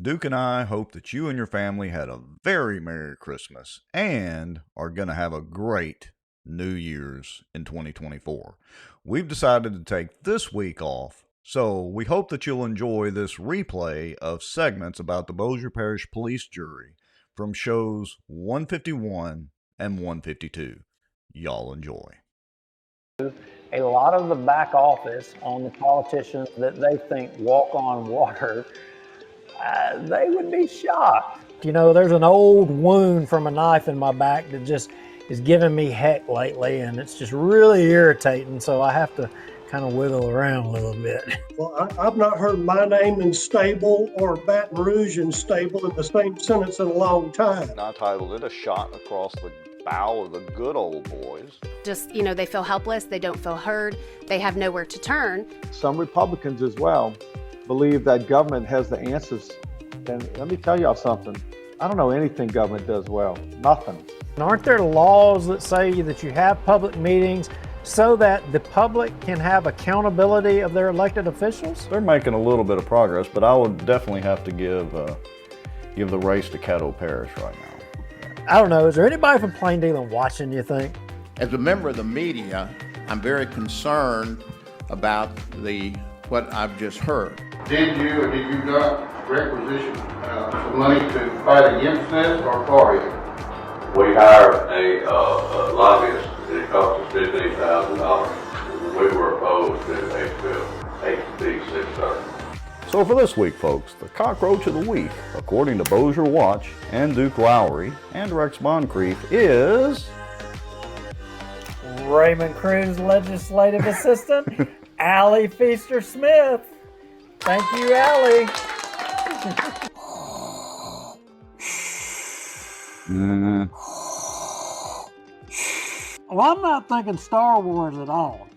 Duke and I hope that you and your family had a very Merry Christmas and are going to have a great New Year's in 2024. We've decided to take this week off, so we hope that you'll enjoy this replay of segments about the Bossier Parish Police Jury from shows 151 and 152. Y'all enjoy. A lot of the back office on the politicians that they think walk on water, they would be shocked. You know, there's an old wound from a knife in my back that just is giving me heck lately, and it's just really irritating, so I have to kind of wiggle around a little bit. Well, I've not heard my name in stable or Baton Rouge in stable in the same sentence in a long time. And I titled it A Shot Across the Bow of the Good Old Boys. Just, you know, they feel helpless, they don't feel heard, they have nowhere to turn. Some Republicans as well believe that government has the answers. And let me tell y'all something. I don't know anything government does well. Nothing. Aren't there laws that say that you have public meetings so that the public can have accountability of their elected officials? They're making a little bit of progress, but I would definitely have to give the race to Caddo Parish right now. I don't know. Is there anybody from Plain Dealing watching, you think? As a member of the media, I'm very concerned about what I've just heard. Did you or did you not requisition some money to fight against this or for it? We hired a lobbyist, and it cost us $15,000. We were opposed to HB 630. So for this week, folks, the cockroach of the week, according to Bossier Watch and Duke Lowry and Rex Moncrief, is Raymond Cruz legislative assistant, Allie Feaster Smith. Thank you, Allie. Well, I'm not thinking Star Wars at all.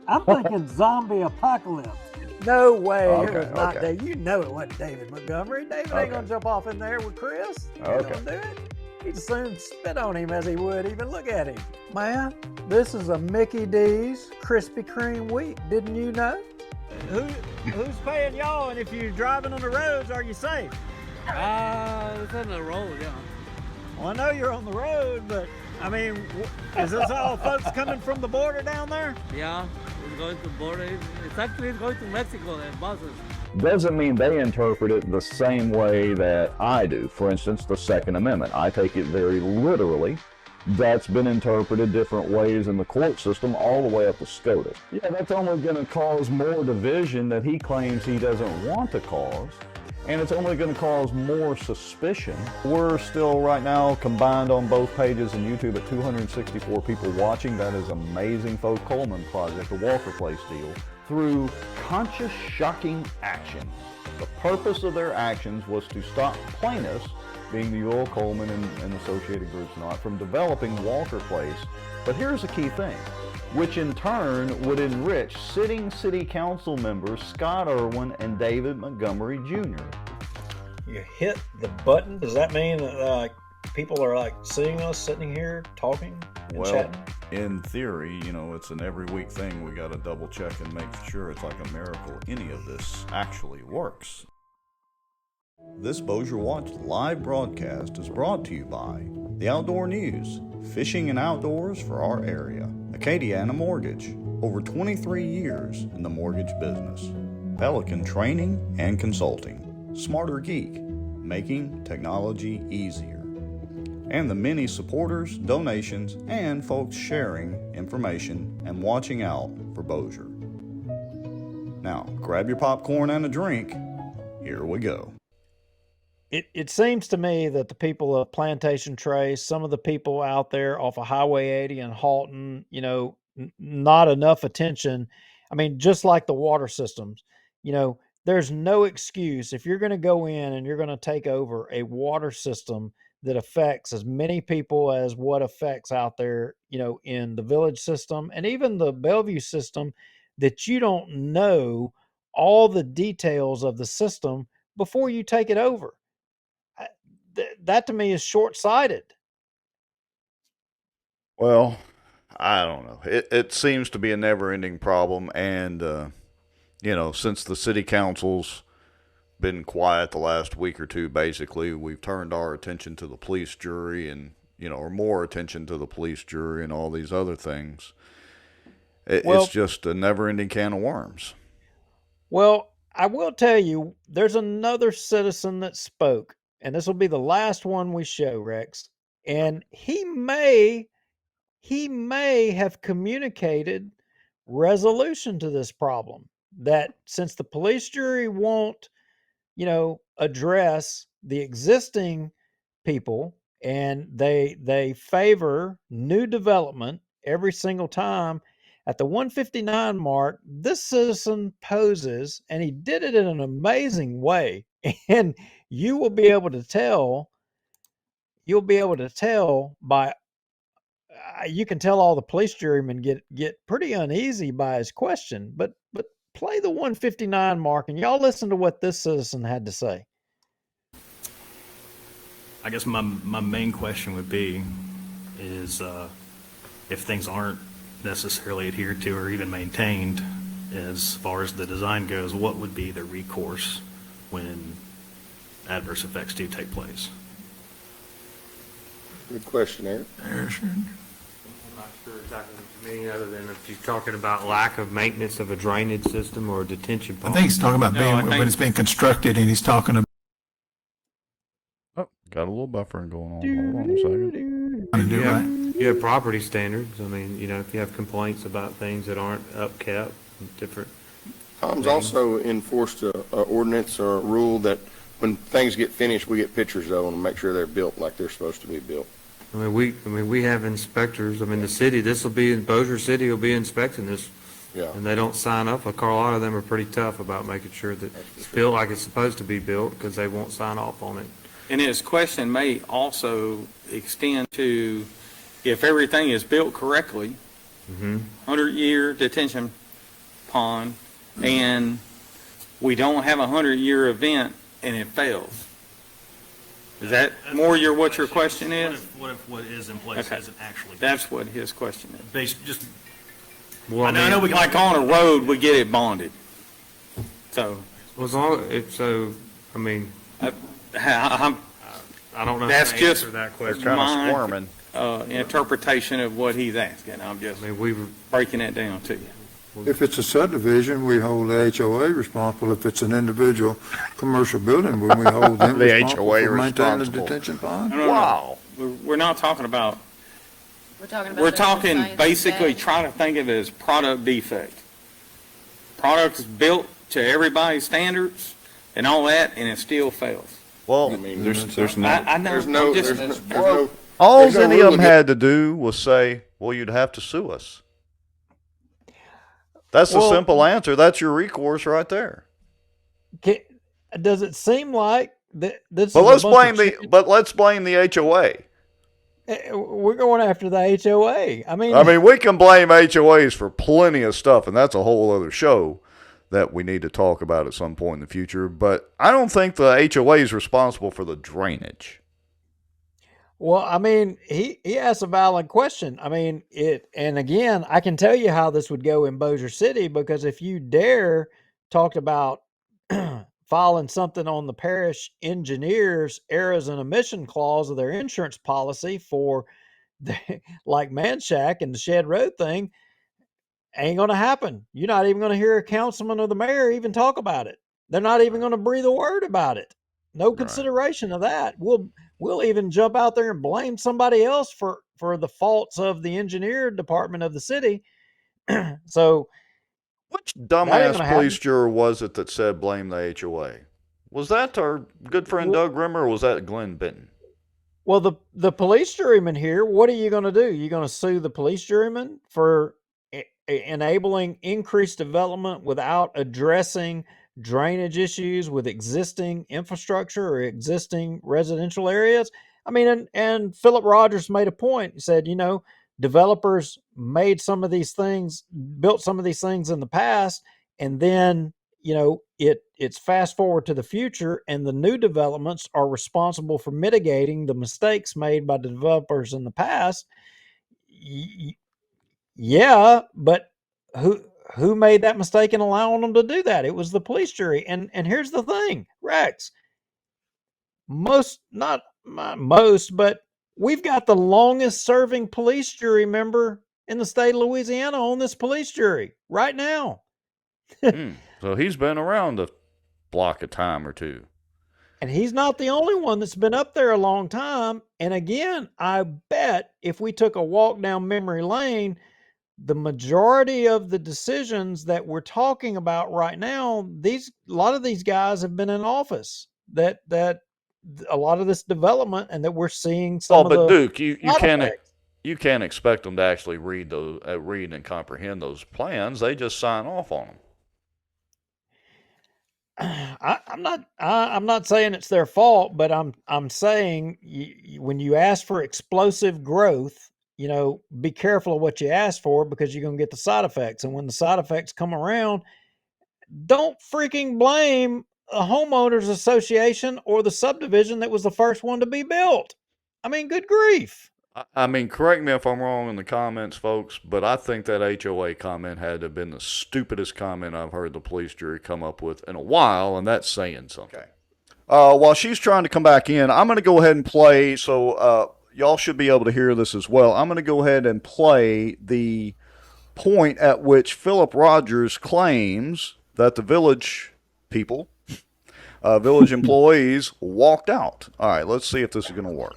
I'm thinking zombie apocalypse. No way. It was not David. You know it wasn't David Montgomery. David ain't gonna jump off in there with Chris. He ain't gonna do it. He'd soon spit on him as he would even look at him. Man, this is a Mickey D's Krispy Kreme week. Didn't you know? Who's paying y'all? And if you're driving on the roads, are you safe? It's on the road, yeah. Well, I know you're on the road, but I mean, is this all folks coming from the border down there? Yeah, it's going to border. It's actually going to Mexico and buses. Doesn't mean they interpret it the same way that I do. For instance, the Second Amendment. I take it very literally. That's been interpreted different ways in the court system all the way up to SCOTUS. Yeah, that's only going to cause more division that he claims he doesn't want to cause. And it's only going to cause more suspicion. We're still right now combined on both pages and YouTube at 264 people watching. That is amazing. Folks, Coleman Project, the Walker Place deal, through conscious, shocking action. The purpose of their actions was to stop plaintiffs, being the Earl Coleman and associated groups not, from developing Walker Place. But here's the key thing, which in turn would enrich sitting city council members Scott Irwin and David Montgomery Jr. You hit the button. Does that mean that people are seeing us sitting here talking and chatting? In theory, you know, it's an every week thing. We got to double check and make sure it's like a miracle any of this actually works. This Bossier Watch live broadcast is brought to you by the Outdoor News, fishing and outdoors for our area. Acadiana Mortgage, over 23 years in the mortgage business. Pelican Training and Consulting. Smarter Geek, making technology easier. And the many supporters, donations, and folks sharing information and watching out for Bossier. Now, grab your popcorn and a drink. Here we go. It seems to me that the people of Plantation Trace, some of the people out there off of Highway 80 and Halton, you know, not enough attention. I mean, just like the water systems, you know, there's no excuse if you're going to go in and you're going to take over a water system that affects as many people as what affects out there, you know, in the village system and even the Bellevue system, that you don't know all the details of the system before you take it over. That to me is short-sighted. Well, I don't know. It seems to be a never-ending problem, and you know, since the city councils been quiet the last week or two. Basically, we've turned our attention to the police jury and, or more attention to the police jury and all these other things. It's just a never-ending can of worms. Well, I will tell you, there's another citizen that spoke, and this will be the last one we show, Rex. And he may have communicated resolution to this problem. That since the police jury won't, address the existing people, and they favor new development every single time. At the 159 mark, this citizen poses, and he did it in an amazing way. And you will be able to tell. You'll be able to tell by. You can tell all the police jurymen get pretty uneasy by his question. But play the 159 mark, and y'all listen to what this citizen had to say. I guess my main question would be is if things aren't necessarily adhered to or even maintained as far as the design goes, what would be the recourse when adverse effects do take place? Good question, Eric. I'm not sure exactly what you mean, other than if you're talking about lack of maintenance of a drainage system or a detention pond. I think he's talking about when it's being constructed, and he's talking about. Oh, got a little buffering going on. Hold on a second. You have property standards. I mean, if you have complaints about things that aren't upkept, different. Tom's also enforced a ordinance or a rule that when things get finished, we get pictures of them and make sure they're built like they're supposed to be built. I mean, we have inspectors. I mean, the city, Bossier City will be inspecting this. Yeah. And they don't sign up. A lot of them are pretty tough about making sure that it's built like it's supposed to be built, because they won't sign off on it. And his question may also extend to if everything is built correctly, 100-year detention pond, and we don't have a 100-year event and it fails. Is that more what your question is? What if what is in place isn't actually? That's what his question is. Well, I know we like on a road, we get it bonded. So, I mean, I don't know. That's how to just answer that question. Kind of squirming. Interpretation of what he's asking. I'm just breaking that down to you. If it's a subdivision, we hold the HOA responsible. If it's an individual commercial building, we hold them The responsible HOA for maintaining the responsible. detention pond. No. Wow. We're not talking about. We're talking basically trying to think of it as product defect. Product's built to everybody's standards and all that, and it still fails. Well, I mean, there's no. I know. All any of them had to do was say, "Well, you'd have to sue us." That's the simple answer. That's your recourse right there. Does it seem like that? This But let's blame the HOA. We're going after the HOA. I mean, we can blame HOAs for plenty of stuff, and that's a whole other show that we need to talk about at some point in the future. But I don't think the HOA is responsible for the drainage. Well, I mean, he asked a valid question. I mean, and again, I can tell you how this would go in Bossier City, because if you dare talked about filing something on the parish engineer's errors and omission clause of their insurance policy for like Manshack and the Shed Road thing, ain't going to happen. You're not even going to hear a councilman or the mayor even talk about it. They're not even going to breathe a word about it. No consideration of that. We'll even jump out there and blame somebody else for the faults of the engineer department of the city. So, which dumbass police juror was it that said blame the HOA? Was that our good friend Doug Rimmer, or was that Glenn Benton? Well, the police juryman here, what are you going to do? You're going to sue the police juryman for enabling increased development without addressing drainage issues with existing infrastructure or existing residential areas? I mean, and Philip Rogers made a point. He said, developers made some of these things, built some of these things in the past, and then, it's fast forward to the future, and the new developments are responsible for mitigating the mistakes made by the developers in the past. Yeah, but who made that mistake in allowing them to do that? It was the police jury. And here's the thing, Rex. Not most, but we've got the longest serving police jury member in the state of Louisiana on this police jury right now. So he's been around a block of time or two. And he's not the only one that's been up there a long time. And again, I bet if we took a walk down memory lane, the majority of the decisions that we're talking about right now, a lot of these guys have been in office. That a lot of this development, and that we're seeing some of the. But Duke, you can't expect them to actually read and comprehend those plans. They just sign off on them. I'm not saying it's their fault, but I'm saying when you ask for explosive growth, be careful of what you ask for, because you're going to get the side effects. And when the side effects come around, don't freaking blame a homeowners association or the subdivision that was the first one to be built. I mean, good grief. I mean, correct me if I'm wrong in the comments, folks, but I think that HOA comment had to have been the stupidest comment I've heard the police jury come up with in a while, and that's saying something. Okay. While she's trying to come back in, I'm going to go ahead and play, so y'all should be able to hear this as well. I'm going to go ahead and play the point at which Philip Rogers claims that the village people, village employees, walked out. All right, let's see if this is going to work.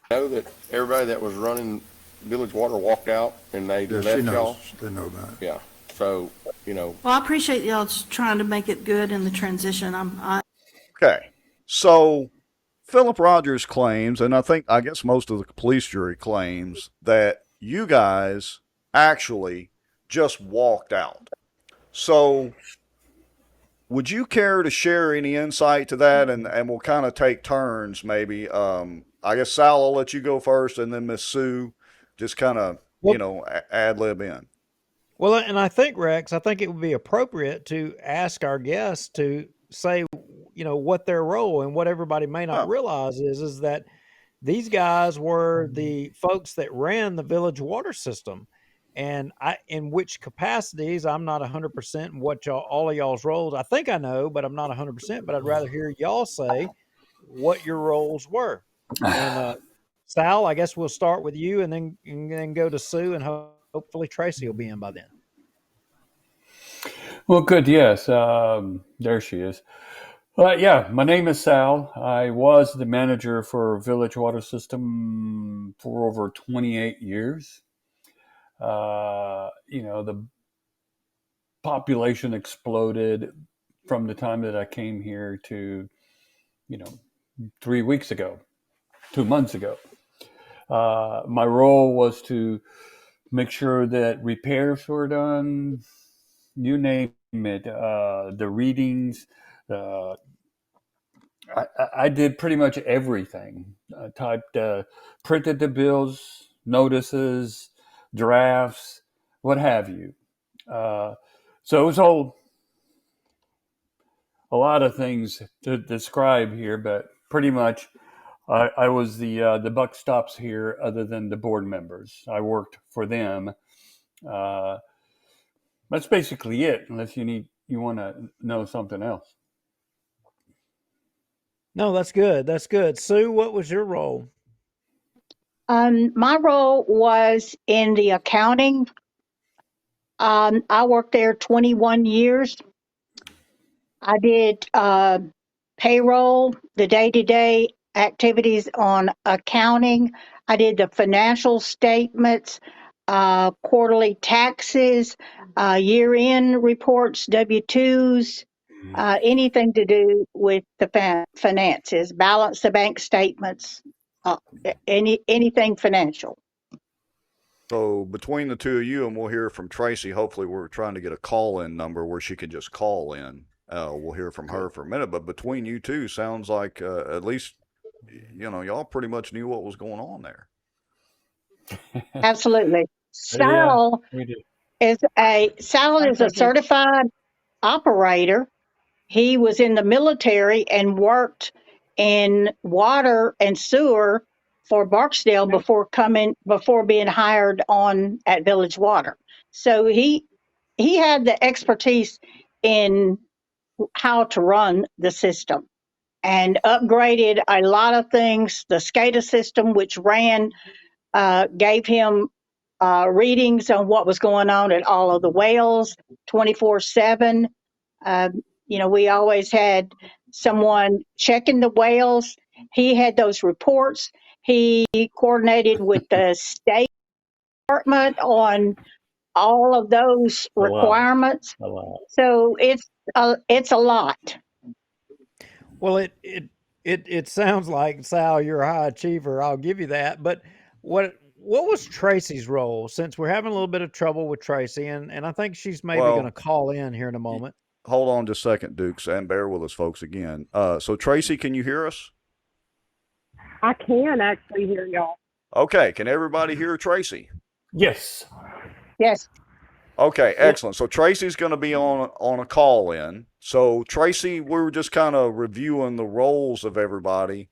Know that everybody that was running Village Water walked out and they left y'all? They know that. Yeah. So, Well, I appreciate y'all trying to make it good in the transition. Okay. So Philip Rogers claims, and I guess most of the police jury claims, that you guys actually just walked out. So would you care to share any insight to that? And we'll kind of take turns maybe. I guess, Sal, I'll let you go first, and then Miss Sue just kind of, ad-lib in. Well, and I think, Rex, it would be appropriate to ask our guests to say, what their role, and what everybody may not realize is that these guys were the folks that ran the village water system. And in which capacities, I'm not 100% in what all of y'all's roles. I think I know, but I'm not 100%, but I'd rather hear y'all say what your roles were. And Sal, I guess we'll start with you, and then go to Sue, and hopefully Tracy will be in by then. Well, good. Yes, there she is. Yeah, my name is Sal. I was the manager for Village Water System for over 28 years. The population exploded from the time that I came here to, 3 weeks ago. 2 months ago. My role was to make sure that repairs were done, you name it, the readings. I did pretty much everything. Printed the bills, notices, drafts, what have you. So it was a lot of things to describe here, but pretty much I was the buck stops here, other than the board members. I worked for them. That's basically it, unless you want to know something else. No, that's good. That's good. Sue, what was your role? My role was in the accounting. I worked there 21 years. I did payroll, the day-to-day activities on accounting. I did the financial statements, quarterly taxes, year-end reports, W-2s, anything to do with the finances, balance the bank statements, anything financial. So between the two of you, and we'll hear from Tracy, hopefully we're trying to get a call-in number where she can just call in. We'll hear from her for a minute, but between you two, sounds like at least, y'all pretty much knew what was going on there. Absolutely. Sal is a certified operator. He was in the military and worked in water and sewer for Barksdale before being hired on at Village Water. So he had the expertise in how to run the system and upgraded a lot of things. The SCADA system, which gave him readings on what was going on at all of the wells 24/7. We always had someone checking the wells. He had those reports. He coordinated with the state department on all of those requirements. So it's a lot. Well, it sounds like, Sal, you're a high achiever. I'll give you that. But what was Tracy's role? Since we're having a little bit of trouble with Tracy, and I think she's maybe going to call in here in a moment. Hold on just a second, Dukes, and bear with us, folks, again. So, Tracy, can you hear us? I can actually hear y'all. Okay. Can everybody hear Tracy? Yes. Yes. Okay, excellent. So Tracy's going to be on a call in. So Tracy, we were just kind of reviewing the roles of everybody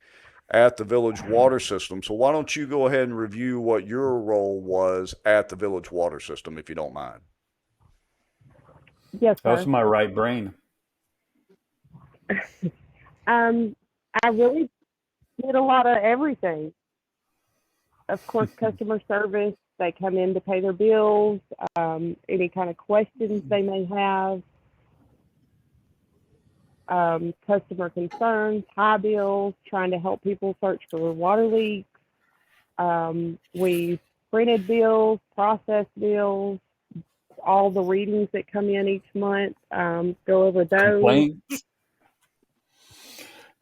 at the Village Water System. So why don't you go ahead and review what your role was at the Village Water System, if you don't mind. Yes, sir. That's my right brain. I really did a lot of everything. Of course, customer service. They come in to pay their bills, any kind of questions they may have, customer concerns, high bills, trying to help people search for water leaks. We printed bills, processed bills, all the readings that come in each month, go over those. Complaints.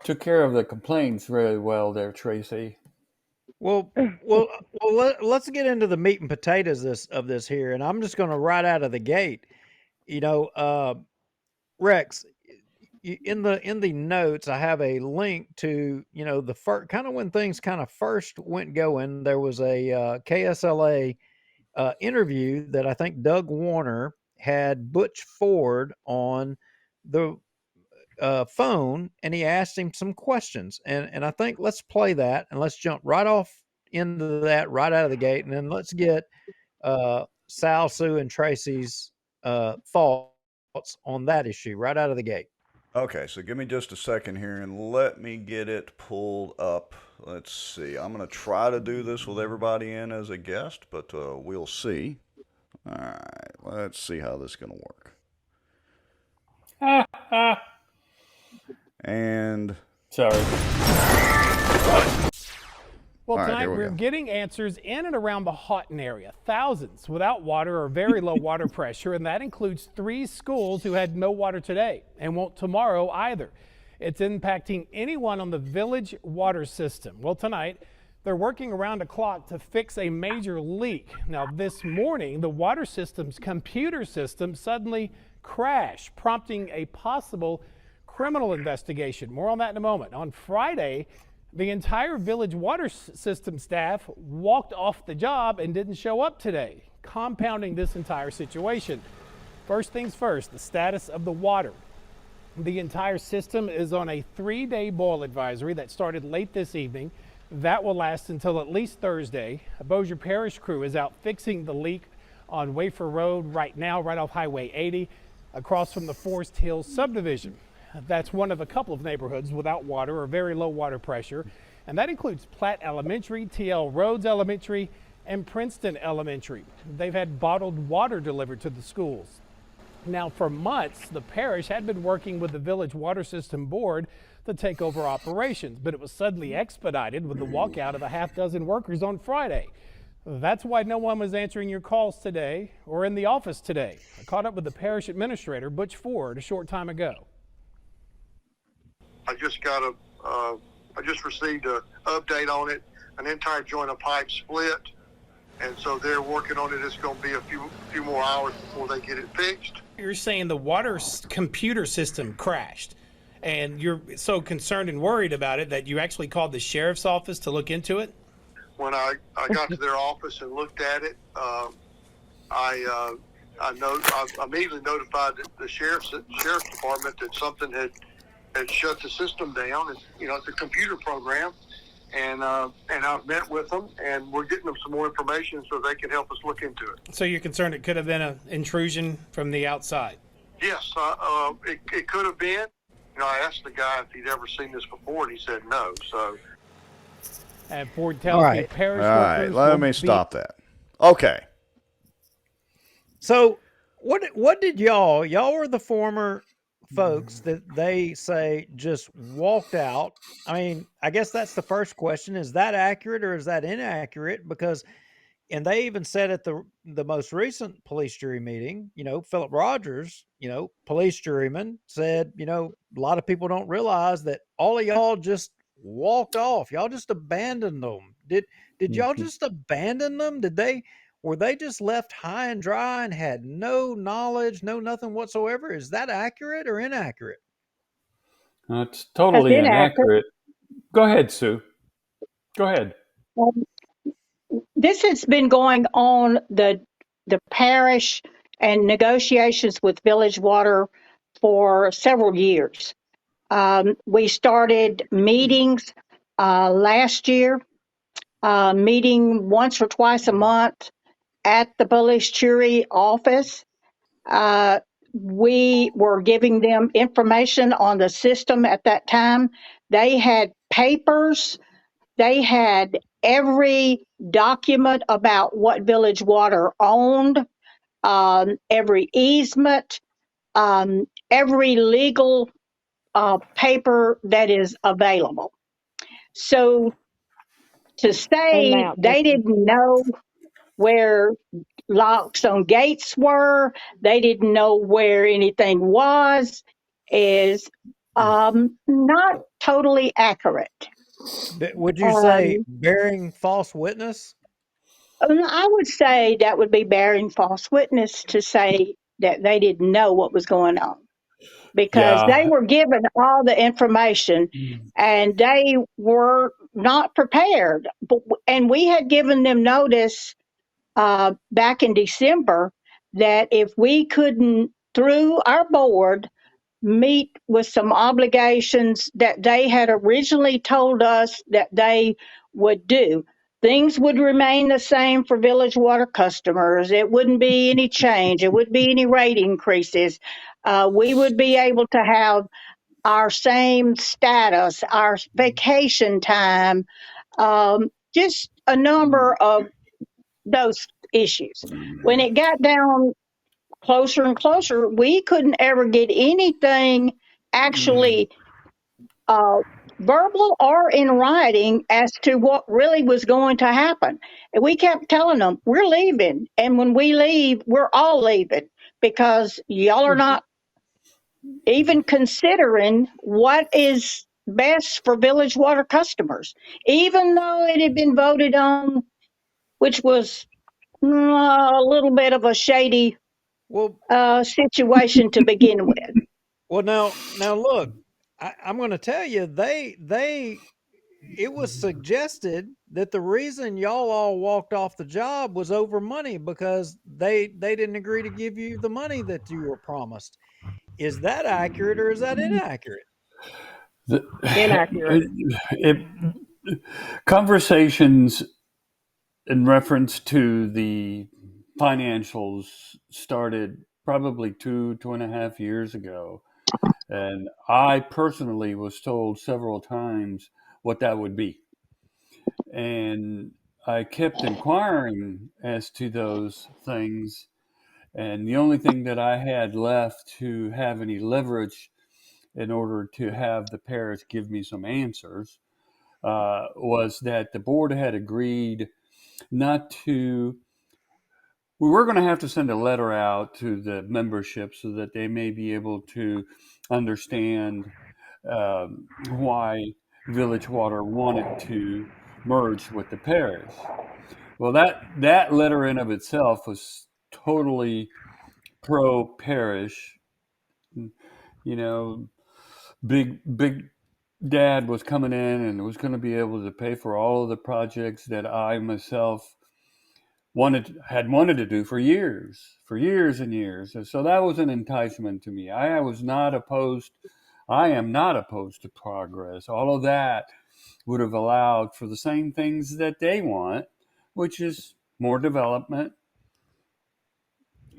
Took care of the complaints really well there, Tracy. Well, let's get into the meat and potatoes of this here, and I'm just going to right out of the gate. Rex, in the notes, I have a link to the first kind of when things kind of first went going. There was a KSLA interview that I think Doug Warner had Butch Ford on the phone, and he asked him some questions, and I think let's play that, and let's jump right off into that right out of the gate, and then let's get Sal, Sue, and Tracy's thoughts on that issue right out of the gate. Okay, so give me just a second here, and let me get it pulled up. Let's see. I'm going to try to do this with everybody in as a guest, but we'll see. All right, let's see how this is going to work. And sorry. Well, right, tonight we're getting answers in and around the Houghton area. Thousands without water or very low water pressure, and that includes 3 schools who had no water today and won't tomorrow either. It's impacting anyone on the Village Water System. Well, tonight they're working around the clock to fix a major leak. Now, this morning, the water system's computer system suddenly crashed, prompting a possible criminal investigation. More on that in a moment. On Friday, the entire Village Water System staff walked off the job and didn't show up today, compounding this entire situation. First things first, the status of the water. The entire system is on a 3-day boil advisory that started late this evening. That will last until at least Thursday. A Bossier Parish crew is out fixing the leak on Wafer Road right now, right off Highway 80, across from the Forest Hills subdivision. That's one of a couple of neighborhoods without water or very low water pressure, and that includes Platt Elementary, TL Rhodes Elementary, and Princeton Elementary. They've had bottled water delivered to the schools. Now, for months, the parish had been working with the Village Water System Board to take over operations, but it was suddenly expedited with the walkout of a half-dozen workers on Friday. That's why no one was answering your calls today or in the office today. I caught up with the parish administrator, Butch Ford, a short time ago. I just received an update on it. An entire joint of pipe split, and so they're working on it. It's going to be a few more hours before they get it fixed. You're saying the water computer system crashed, and you're so concerned and worried about it that you actually called the sheriff's office to look into it? When I got to their office and looked at it, I immediately notified the sheriff's department that something had shut the system down. It's a computer program, and I've met with them, and we're getting them some more information so they can help us look into it. So you're concerned it could have been an intrusion from the outside? Yes, it could have been. I asked the guy if he'd ever seen this before, and he said no. So, and Ford tells me parish All right, workers let will me be- stop that. Okay. So what did y'all were the former folks that they say just walked out. I mean, I guess that's the first question. Is that accurate or is that inaccurate? Because, and they even said at the most recent police jury meeting, Philip Rogers, police juryman said, a lot of people don't realize that all of y'all just walked off. Y'all just abandoned them. Did y'all just abandon them? Were they just left high and dry and had no knowledge, no nothing whatsoever? Is that accurate or inaccurate? It's totally That's inaccurate. inaccurate. Go ahead, Sue. Go ahead. This has been going on, the parish and negotiations with Village Water for several years. We started meetings last year, meeting once or twice a month at the police jury office. We were giving them information on the system at that time. They had papers. They had every document about what Village Water owned, every easement, every legal paper that is available. So to say they didn't know where locks on gates were, they didn't know where anything was, is not totally accurate. Would you say bearing false witness? I would say that would be bearing false witness to say that they didn't know what was going on, because they were given all the information and they were not prepared. And we had given them notice back in December that if we couldn't, through our board, meet with some obligations that they had originally told us that they would do, things would remain the same for Village Water customers. It wouldn't be any change. It wouldn't be any rate increases. We would be able to have our same status, our vacation time, just a number of those issues. When it got down closer and closer, we couldn't ever get anything actually verbal or in writing as to what really was going to happen. And we kept telling them, we're leaving. And when we leave, we're all leaving, because y'all are not even considering what is best for Village Water customers, even though it had been voted on, which was a little bit of a shady situation to begin with. Well, now look, I'm going to tell you, it was suggested that the reason y'all all walked off the job was over money, because they didn't agree to give you the money that you were promised. Is that accurate or is that inaccurate? Inaccurate. Conversations in reference to the financials started probably 2.5 years ago. And I personally was told several times what that would be. And I kept inquiring as to those things. And the only thing that I had left to have any leverage in order to have the parish give me some answers was that the board had agreed not to. We were going to have to send a letter out to the membership so that they may be able to understand why Village Water wanted to merge with the parish. Well, that letter in of itself was totally pro-parish. Big Dad was coming in and was going to be able to pay for all of the projects that I myself had wanted to do for years and years. And so that was an enticement to me. I am not opposed to progress. All of that would have allowed for the same things that they want, which is more development,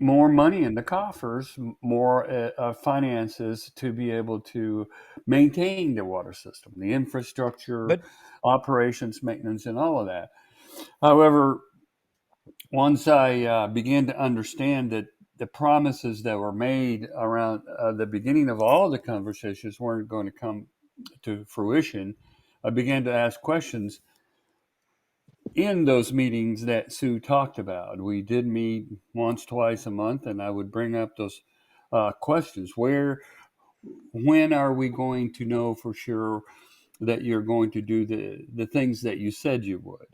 more money in the coffers, more finances to be able to maintain the water system, the infrastructure, operations, maintenance, and all of that. However, once I began to understand that the promises that were made around the beginning of all the conversations weren't going to come to fruition, I began to ask questions. In those meetings that Sue talked about, we did meet once, twice a month, and I would bring up those questions. When are we going to know for sure that you're going to do the things that you said you would?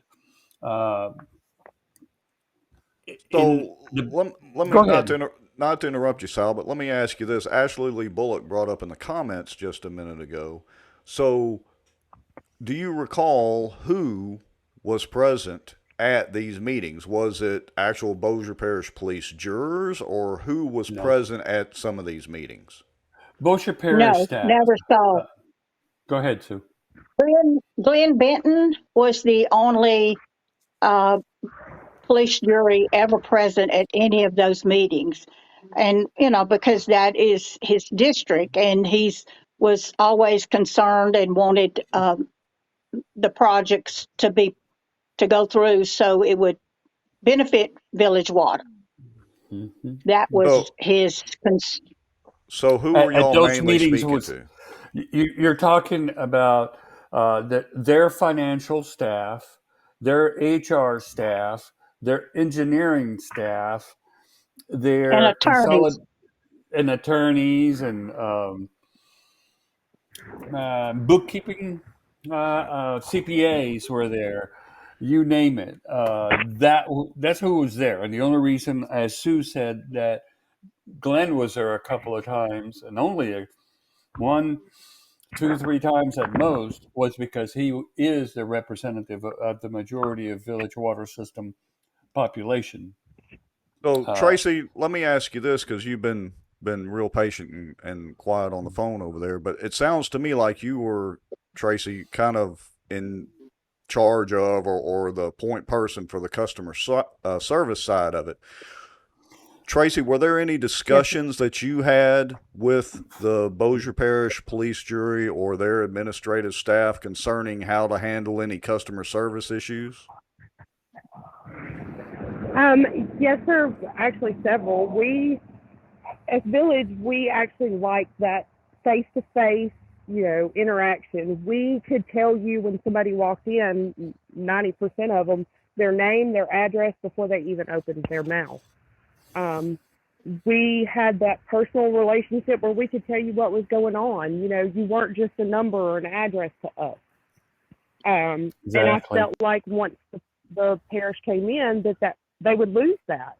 So let me not to interrupt you, Sal, but let me ask you this. Ashley Lee Bullock brought up in the comments just a minute ago. So do you recall who was present at these meetings? Was it actual Bossier Parish Police jurors, or who was present at some of these meetings? Bossier Parish staff. Never saw. Go ahead, Sue. Glenn Benton was the only police jury ever present at any of those meetings. And, because that is his district, and was always concerned and wanted the projects to go through so it would benefit Village Water. Mm-hmm. That was his So who were y'all mainly speaking to? You're talking about their financial staff, their HR staff, their engineering staff, their attorneys and bookkeeping, CPAs were there. You name it. That's who was there. And the only reason, as Sue said, that Glenn was there a couple of times, and only 1, 2, 3 times at most, was because he is the representative of the majority of Village Water System population. So Tracy, let me ask you this, because you've been real patient and quiet on the phone over there, but it sounds to me like you were, Tracy, kind of in charge of or the point person for the customer service side of it. Tracy, were there any discussions that you had with the Bossier Parish Police Jury or their administrative staff concerning how to handle any customer service issues? Yes, there are actually several. We, as Village, we actually like that face-to-face, interaction. We could tell you when somebody walked in, 90% of them, their name, their address before they even opened their mouth. We had that personal relationship where we could tell you what was going on. You weren't just a number or an address to us. Exactly. And I felt like once the parish came in, that they would lose that.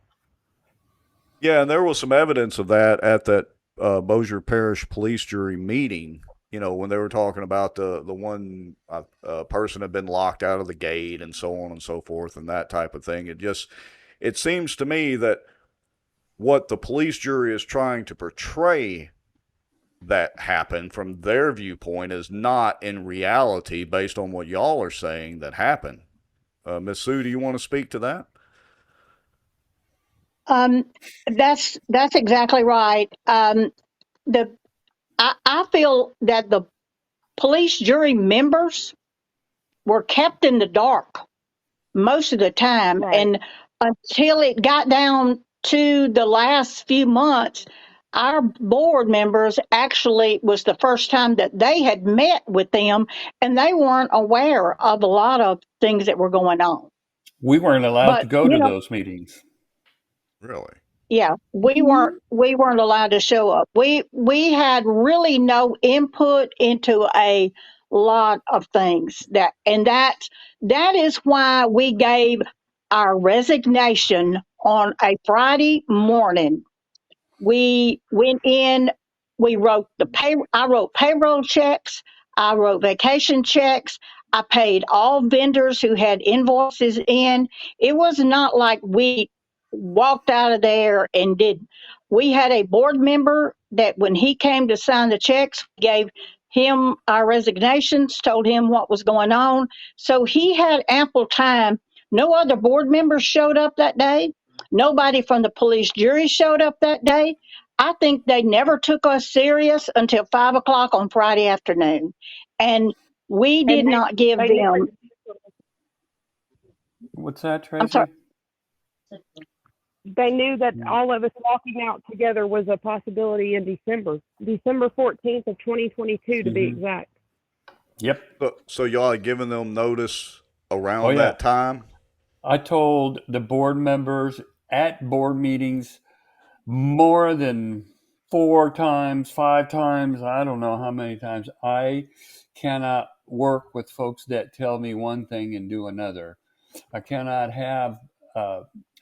Yeah, and there was some evidence of that at that Bossier Parish Police Jury meeting. When they were talking about the one person had been locked out of the gate and so on and so forth and that type of thing. It seems to me that what the police jury is trying to portray that happened from their viewpoint is not in reality based on what y'all are saying that happened. Ms. Sue, do you want to speak to that? That's exactly right. I feel that the police jury members were kept in the dark most of the time. Right. And until it got down to the last few months, our board members actually was the first time that they had met with them, and they weren't aware of a lot of things that were going on. We weren't allowed to go to those meetings. Really? Yeah, we weren't allowed to show up. We had really no input into a lot of things that is why we gave our resignation on a Friday morning. We went in, I wrote payroll checks, I wrote vacation checks, I paid all vendors who had invoices in. It was not like we walked out of there we had a board member that when he came to sign the checks, gave him our resignations, told him what was going on. So he had ample time. No other board members showed up that day. Nobody from the police jury showed up that day. I think they never took us serious until 5 o'clock on Friday afternoon. And we did not give them. What's that, Tracy? I'm sorry. They knew that all of us walking out together was a possibility in December 14th of 2022 to be exact. Yep. So y'all had given them notice around that time? I told the board members at board meetings more than 4 times, 5 times, I don't know how many times. I cannot work with folks that tell me one thing and do another. I cannot have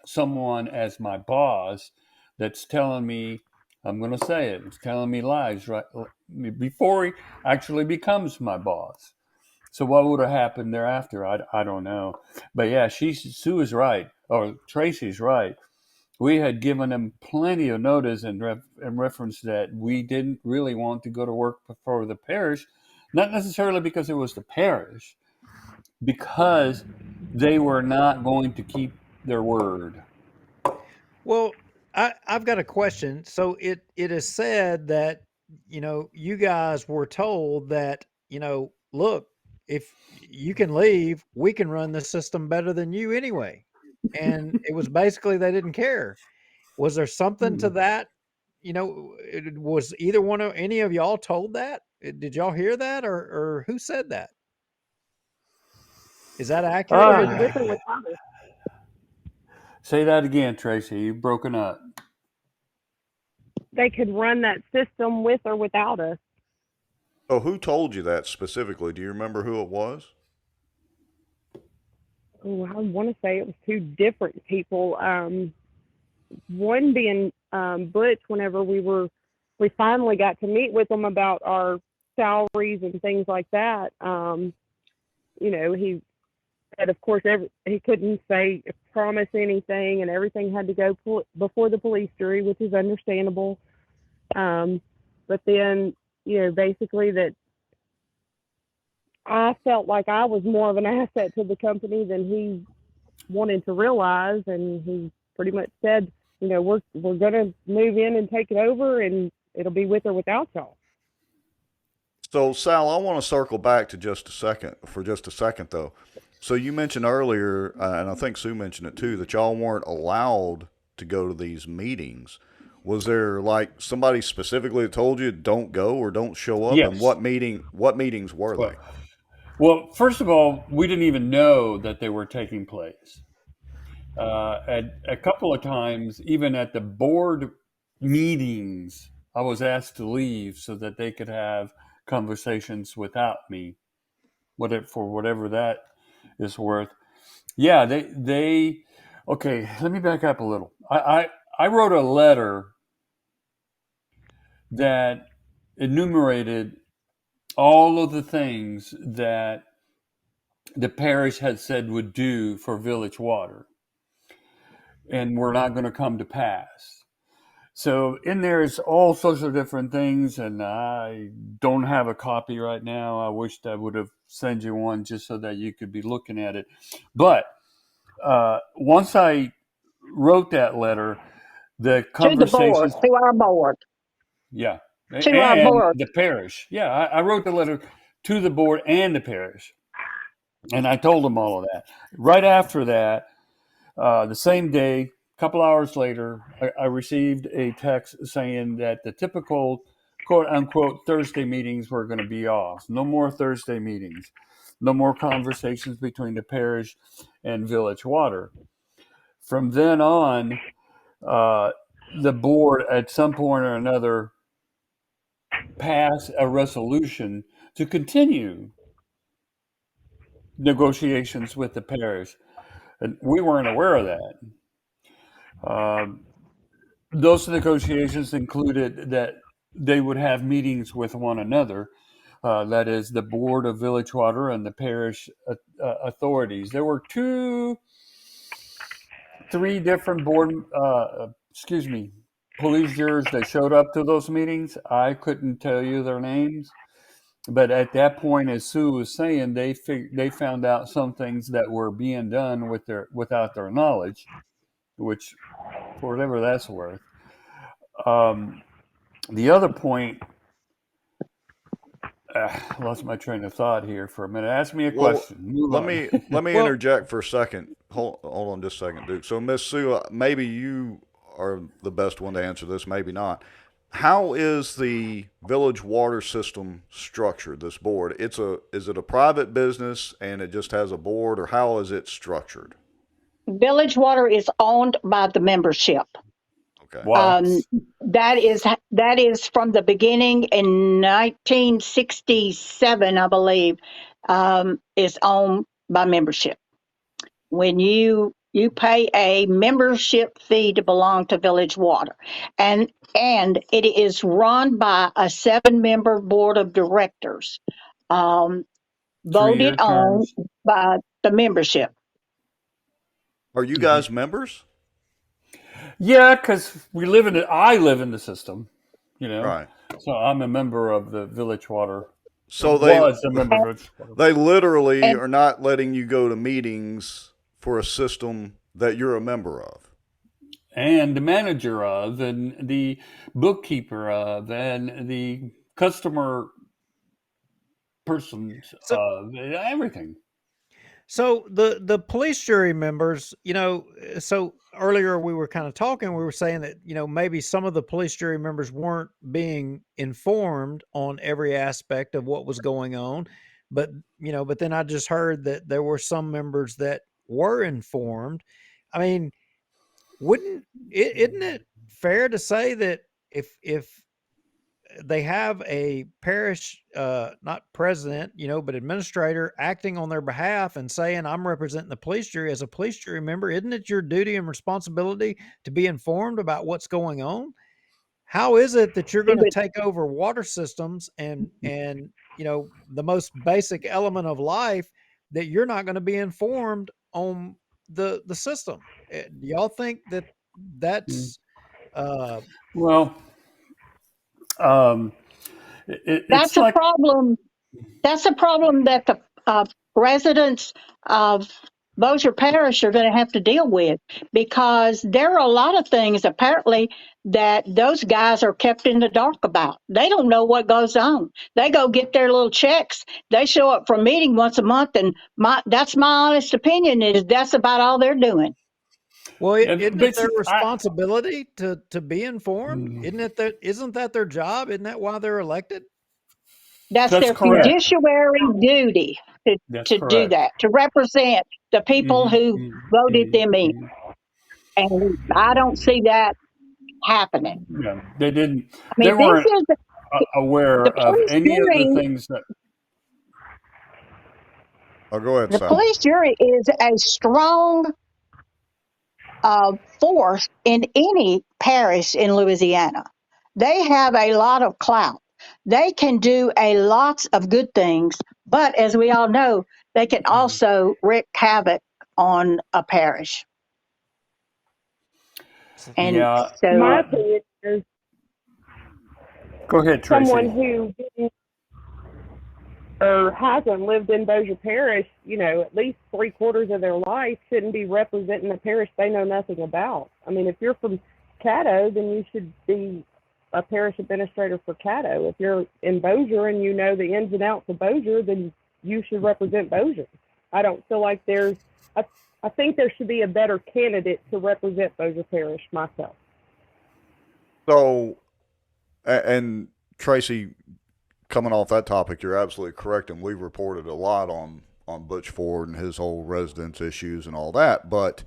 someone as my boss that's telling me, I'm going to say it, it's telling me lies right before he actually becomes my boss. So what would have happened thereafter? I don't know. But yeah, Sue is right, or Tracy's right. We had given him plenty of notice in reference that we didn't really want to go to work for the parish, not necessarily because it was the parish, because they were not going to keep their word. Well, I've got a question. So it is said that, you guys were told that, look, if you can leave, we can run the system better than you anyway. And it was basically they didn't care. Was there something to that? Was either any of y'all told that? Did y'all hear that, or who said that? Is that accurate? Say that again, Tracy. You've broken up. They could run that system with or without us. Oh, who told you that specifically? Do you remember who it was? Oh, I want to say it was 2 different people. One being Butch. Whenever we finally got to meet with them about our salaries and things like that. He said, of course, he couldn't promise anything, and everything had to go before the police jury, which is understandable. But then, basically that I felt like I was more of an asset to the company than he wanted to realize, and he pretty much said, we're going to move in and take it over, and it'll be with or without y'all. So, Sal, I want to circle back to just a second, though. So you mentioned earlier, and I think Sue mentioned it too, that y'all weren't allowed to go to these meetings. Was there like somebody specifically that told you don't go or don't show up? Yes. And what meetings were they? Well, first of all, we didn't even know that they were taking place. At a couple of times, even at the board meetings, I was asked to leave so that they could have conversations without me, for whatever that is worth. Yeah, they okay, let me back up a little. I wrote a letter that enumerated all of the things that the parish had said would do for village water and were not going to come to pass. So in there is all sorts of different things, and I don't have a copy right now. I wished I would have sent you one just so that you could be looking at it. But once I wrote that letter, the conversations to our board. Yeah. To our board. The parish. Yeah, I wrote the letter to the board and the parish. And I told them all of that. Right after that, the same day, a couple hours later, I received a text saying that the typical quote-unquote Thursday meetings were going to be off. No more Thursday meetings. No more conversations between the parish and Village Water. From then on, the board at some point or another passed a resolution to continue negotiations with the parish. And we weren't aware of that. Those negotiations included that they would have meetings with one another, that is the Board of Village Water and the parish authorities. There were 3 different police jurors that showed up to those meetings. I couldn't tell you their names, But at that point, as Sue was saying, they found out some things that were being done without their knowledge, which, for whatever that's worth. The other point, I lost my train of thought here for a minute. Ask me a question. Let me interject for a second. Hold on just a second, Duke. So, Miss Sue, maybe you are the best one to answer this, maybe not. How is the village water system structured, this board? Is it a private business and it just has a board, or how is it structured? Village Water is owned by the membership. Okay. Wow. That is from the beginning in 1967, I believe, is owned by membership. When you pay a membership fee to belong to Village Water, and it is run by a 7-member board of directors, voted on by the membership. Are you guys members? Yeah, because I live in the system, Right. So I'm a member of the Village Water. So they literally are not letting you go to meetings for a system that you're a member of. And the manager of, and the bookkeeper of, and the customer persons of, everything. So the police jury members, so earlier we were kind of talking, we were saying that, maybe some of the police jury members weren't being informed on every aspect of what was going on. But then I just heard that there were some members that were informed. I mean, isn't it fair to say that if they have a parish, not president, but administrator acting on their behalf and saying, I'm representing the police jury as a police jury member, isn't it your duty and responsibility to be informed about what's going on? How is it that you're going to take over water systems and the most basic element of life that you're not going to be informed on the system? Do y'all think that that's well? That's a problem. That's a problem that the residents of Bossier Parish are going to have to deal with, because there are a lot of things apparently that those guys are kept in the dark about. They don't know what goes on. They go get their little checks. They show up for a meeting once a month, and that's my honest opinion, is that's about all they're doing. Well, isn't it their responsibility to be informed? Isn't that their job? Isn't that why they're elected? That's their fiduciary duty to do that, to represent the people who voted them in. And I don't see that happening. Yeah, they didn't. They weren't aware of any of the things that. Oh, go ahead, the police jury is a strong force in any parish in Louisiana. They have a lot of clout. They can do a lots of good things, but as we all know, they can also wreak havoc on a parish. And so, my opinion is, go ahead, Tracy. Someone who didn't or hasn't lived in Bossier Parish, at least 3/4 of their life shouldn't be representing a parish they know nothing about. I mean, if you're from Caddo, then you should be a parish administrator for Caddo. If you're in Bossier and you know the ins and outs of Bossier, then you should represent Bossier. I don't feel like I think there should be a better candidate to represent Bossier Parish myself. So, and Tracy, coming off that topic, you're absolutely correct, and we've reported a lot on Butch Ford and his whole residence issues and all that, but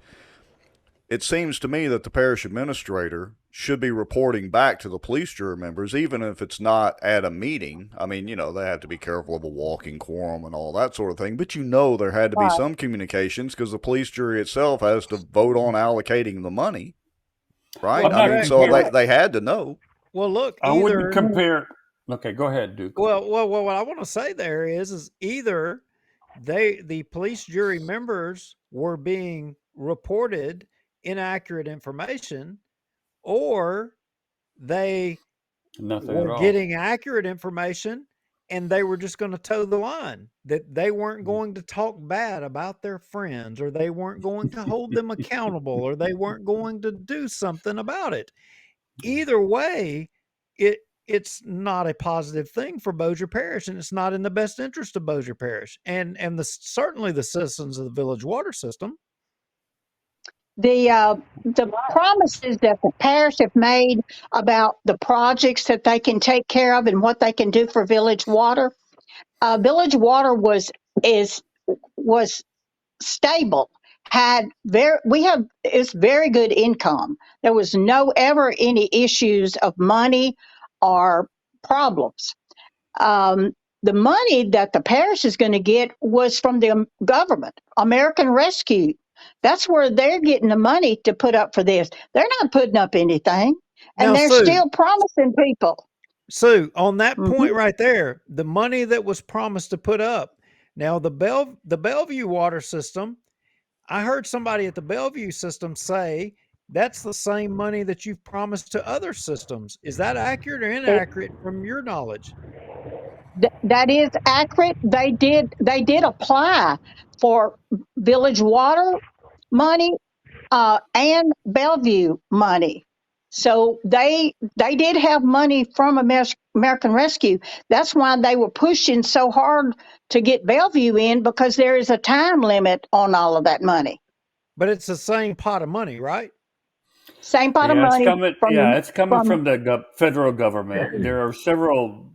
it seems to me that the parish administrator should be reporting back to the police jury members, even if it's not at a meeting. I mean, they have to be careful of a walking quorum and all that sort of thing, but there had to be some communications, because the police jury itself has to vote on allocating the money, right? Well, so they had to know. Well, look, I wouldn't compare. Okay, go ahead, Duke. Well, what I want to say there is either the police jury members were being reported inaccurate information, or they were getting accurate information and they were just going to toe the line, that they weren't going to talk bad about their friends, or they weren't going to hold them accountable, or they weren't going to do something about it. Either way, it's not a positive thing for Bossier Parish, and it's not in the best interest of Bossier Parish and certainly the citizens of the village water system. The promises that the parish have made about the projects that they can take care of and what they can do for village water. Village water was stable. It's very good income. There was no ever any issues of money or problems. The money that the parish is going to get was from the government, American Rescue. That's where they're getting the money to put up for this. They're not putting up anything, and Now, they're Sue, still promising people. Sue, on that point right there, the money that was promised to put up. Now, the Bellevue water system, I heard somebody at the Bellevue system say that's the same money that you've promised to other systems. Is that accurate or inaccurate from your knowledge? That is accurate. They did apply for village water money and Bellevue money. So they did have money from American Rescue. That's why they were pushing so hard to get Bellevue in, because there is a time limit on all of that money. But it's the same pot of money, right? Same pot of money. It's coming from the federal government. There are several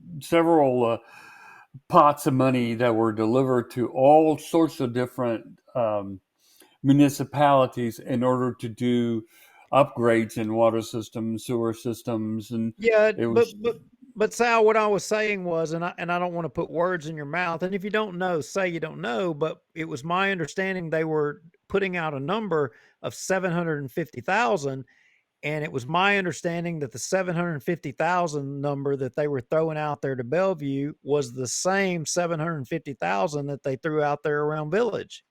pots of money that were delivered to all sorts of different municipalities in order to do upgrades in water systems, sewer systems, and but Sal, what I was saying was, and I don't want to put words in your mouth, and if you don't know, say you don't know, but it was my understanding they were putting out a number of 750,000. And it was my understanding that the 750,000 number that they were throwing out there to Bellevue was the same 750,000 that they threw out there around Village.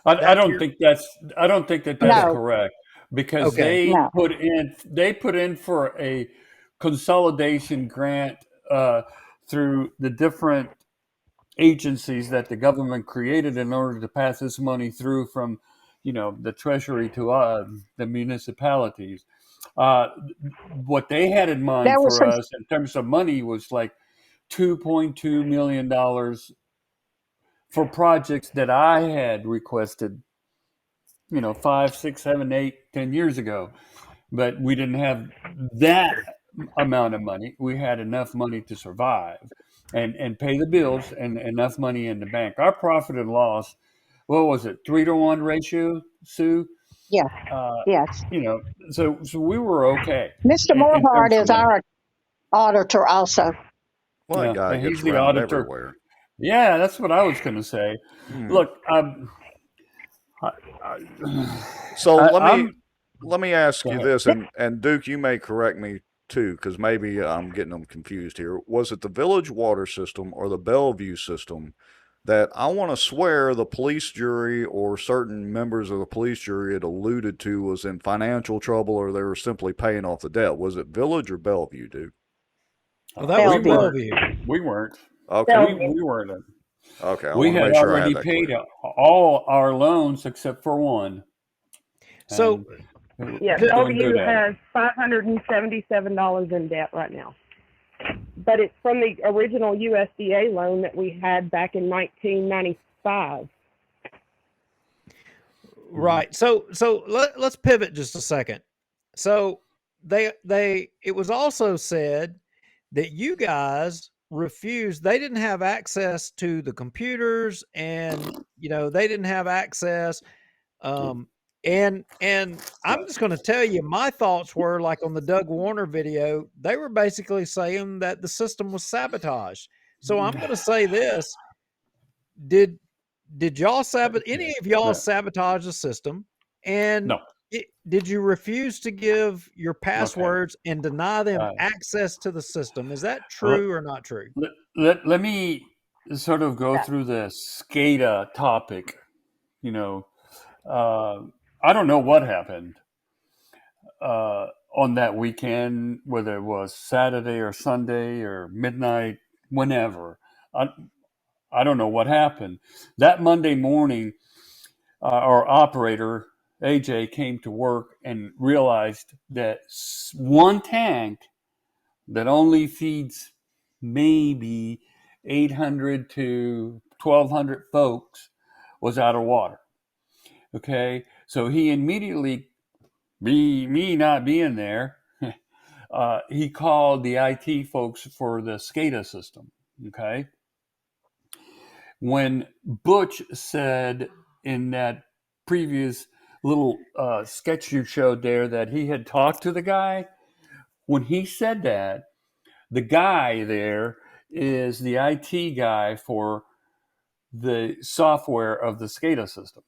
I don't think that's correct, because they put in for a consolidation grant through the different agencies that the government created in order to pass this money through from, the treasury to the municipalities. What they had in mind for us in terms of money was like $2.2 million for projects that I had requested, 5, 6, 7, 8, 10 years ago. But we didn't have that amount of money. We had enough money to survive and pay the bills and enough money in the bank. Our profit and loss, what was it, 3-to-1 ratio, Sue? Yeah. Yes. So we were okay. Mr. Morehart is our auditor also. Well, yeah, he's the auditor. Everywhere. Yeah, that's what I was going to say. Look, so let me ask you this, and Duke, you may correct me too, because maybe I'm getting them confused here. Was it the village water system or the Bellevue system that I want to swear the police jury or certain members of the police jury had alluded to was in financial trouble, or they were simply paying off the debt? Was it Village or Bellevue, Duke? Well, that was Bellevue. We weren't. Okay. We weren't. Okay. We had already paid all our loans except for one. So, Bellevue has $577 in debt right now. But it's from the original USDA loan that we had back in 1995. Right. So let's pivot just a second. So it was also said that you guys refused. They didn't have access to the computers, and they didn't have access. And I'm just going to tell you, my thoughts were like on the Doug Warner video, they were basically saying that the system was sabotaged. So I'm going to say this: did y'all any of y'all sabotage the system? And no. Did you refuse to give your passwords and deny them access to the system? Is that true or not true? Let me sort of go through the SCADA topic. I don't know what happened on that weekend, whether it was Saturday or Sunday or midnight, whenever. I don't know what happened. That Monday morning, our operator, AJ, came to work and realized that one tank that only feeds maybe 800 to 1,200 folks was out of water. Okay, so he immediately, me not being there, he called the IT folks for the SCADA system. Okay, when Butch said in that previous little sketch you showed there that he had talked to the guy, when he said that, the guy there is the IT guy for the software of the SCADA system.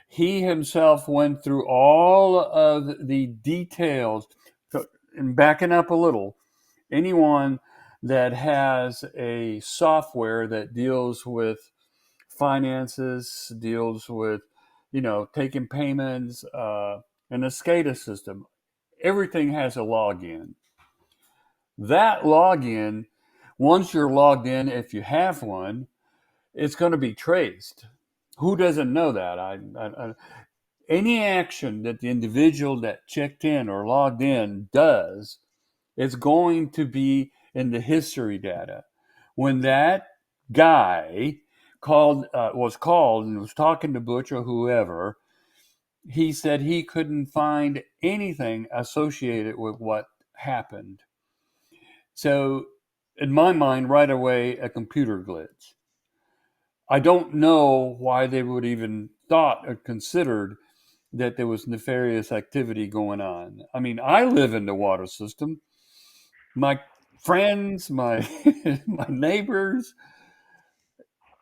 He himself went through all of the details. And backing up a little, anyone that has a software that deals with finances, deals with, taking payments, and a SCADA system, everything has a login. That login, once you're logged in, if you have one, it's going to be traced. Who doesn't know that? Any action that the individual that checked in or logged in does is going to be in the history data. When that guy was called and was talking to Butch or whoever, he said he couldn't find anything associated with what happened. So in my mind, right away, a computer glitch. I don't know why they would even thought or considered that there was nefarious activity going on. I mean, I live in the water system. My friends, my my neighbors,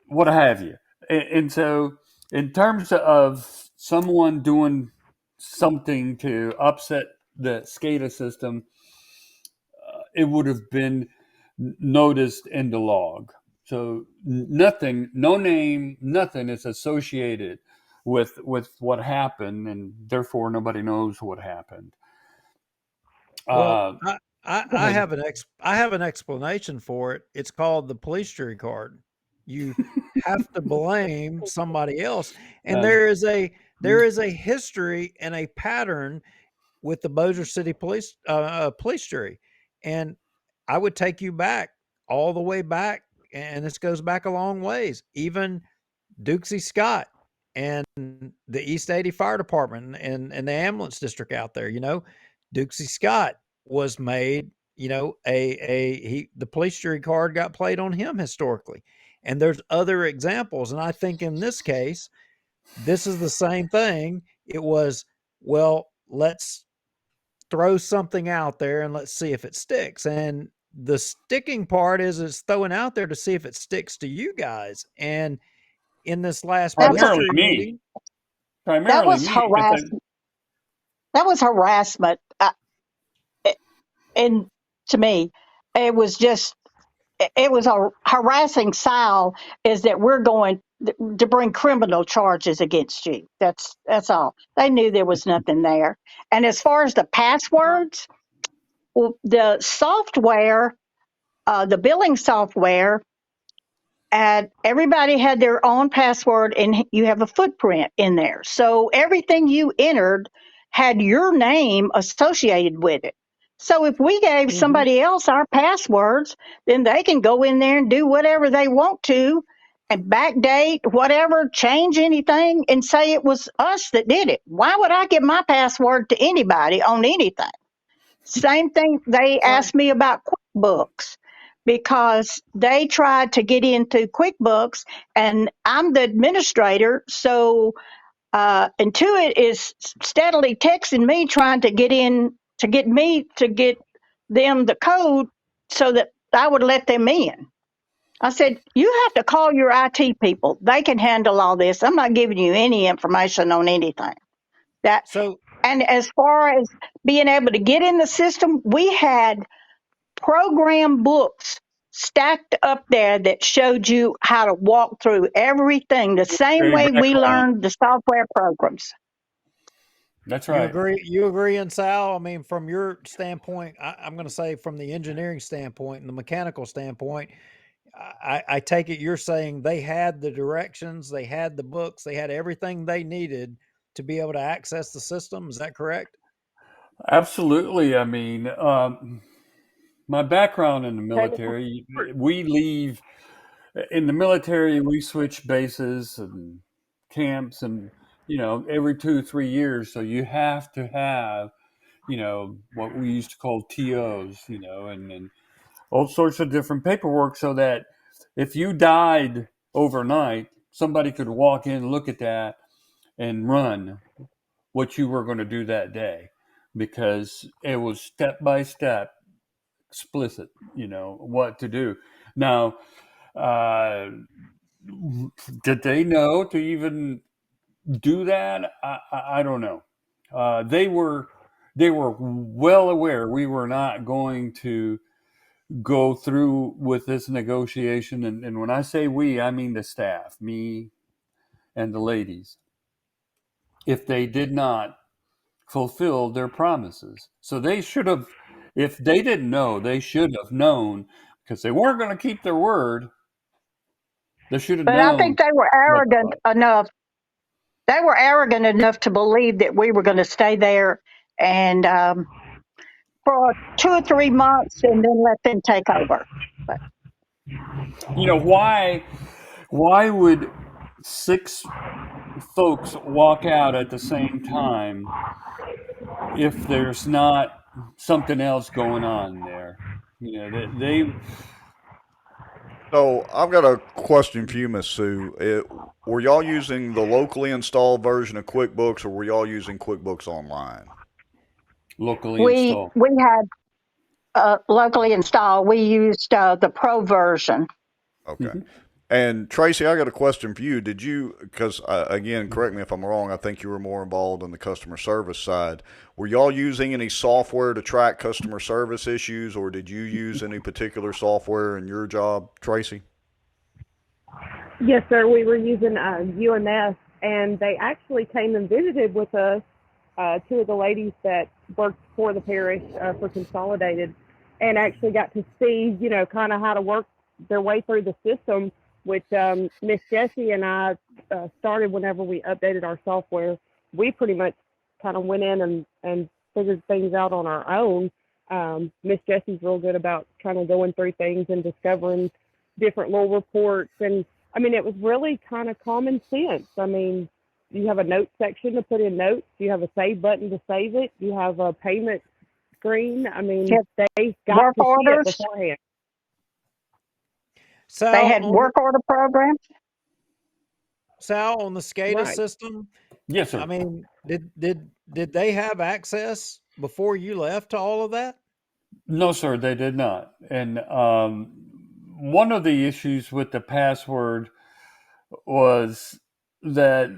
what have you. And so in terms of someone doing something to upset the SCADA system, it would have been noticed in the log. So nothing, no name, nothing is associated with what happened, and therefore nobody knows what happened. Well, I have an explanation for it. It's called the police jury card. You have to blame somebody else, and there is a history and a pattern with the Bossier City police jury, and I would take you back all the way back, and this goes back a long ways. Even Dukesy Scott and the East 80 Fire Department and the ambulance district out there, Dukesy Scott was made, the police jury card got played on him historically. And there's other examples. And I think in this case, this is the same thing. It was, well, let's throw something out there and let's see if it sticks. And the sticking part is it's throwing out there to see if it sticks to you guys. And in this last primarily me, that was harassment. That was harassment. And to me, it was a harassing Sal is that we're going to bring criminal charges against you. That's all. They knew there was nothing there. And as far as the passwords, the software, the billing software, and everybody had their own password, and you have a footprint in there. So everything you entered had your name associated with it. So if we gave somebody else our passwords, then they can go in there and do whatever they want to and backdate whatever, change anything, and say it was us that did it. Why would I give my password to anybody on anything? Same thing they asked me about QuickBooks, because they tried to get into QuickBooks, and I'm the administrator, so Intuit is steadily texting me trying to get them the code so that I would let them in. I said, you have to call your IT people. They can handle all this. I'm not giving you any information on anything. And as far as being able to get in the system, we had program books stacked up there that showed you how to walk through everything the same way we learned the software programs. That's right. You agree, and Sal? I mean, from your standpoint, I'm going to say from the engineering standpoint and the mechanical standpoint, I take it you're saying they had the directions, they had the books, they had everything they needed to be able to access the system. Is that correct? Absolutely. I mean, my background in the military, we leave in the military, we switch bases and camps and, every 2-3 years. So you have to have, what we used to call TOs, and all sorts of different paperwork so that if you died overnight, somebody could walk in, look at that, and run what you were going to do that day, because it was step by step, explicit, what to do. Now, did they know to even do that? I don't know. They were well aware we were not going to go through with this negotiation. And when I say we, I mean the staff, me and the ladies, if they did not fulfill their promises. So they should have, if they didn't know, they should have known, because they weren't going to keep their word. They should have known. But I think they were arrogant enough. They were arrogant enough to believe that we were going to stay there and for 2 or 3 months and then let them take over. But why would 6 folks walk out at the same time if there's not something else going on there? They So I've got a question for you, Miss Sue. Were y'all using the locally installed version of QuickBooks, or were y'all using QuickBooks Online? Locally installed. We had locally installed. We used the Pro version. Okay. Mm-hmm. And Tracy, I got a question for you. Did you, because again, correct me if I'm wrong, I think you were more involved in the customer service side. Were y'all using any software to track customer service issues, or did you use any particular software in your job, Tracy? Yes, sir. We were using UMS, and they actually came and visited with us, 2 of the ladies that worked for the parish for Consolidated, and actually got to see, kind of how to work their way through the system, which Miss Jessie and I started whenever we updated our software. We pretty much kind of went in and figured things out on our own. Miss Jessie's real good about kind of going through things and discovering different little reports. And, I mean, it was really kind of common sense. I mean, you have a note section to put in notes. You have a save button to save it. You have a payment screen. I mean, they got work to orders. see it beforehand. Sal, They had work order programs. Sal, on the SCADA Right. system, Yes, sir. I mean, did they have access before you left to all of that? No, sir, they did not. And one of the issues with the password was that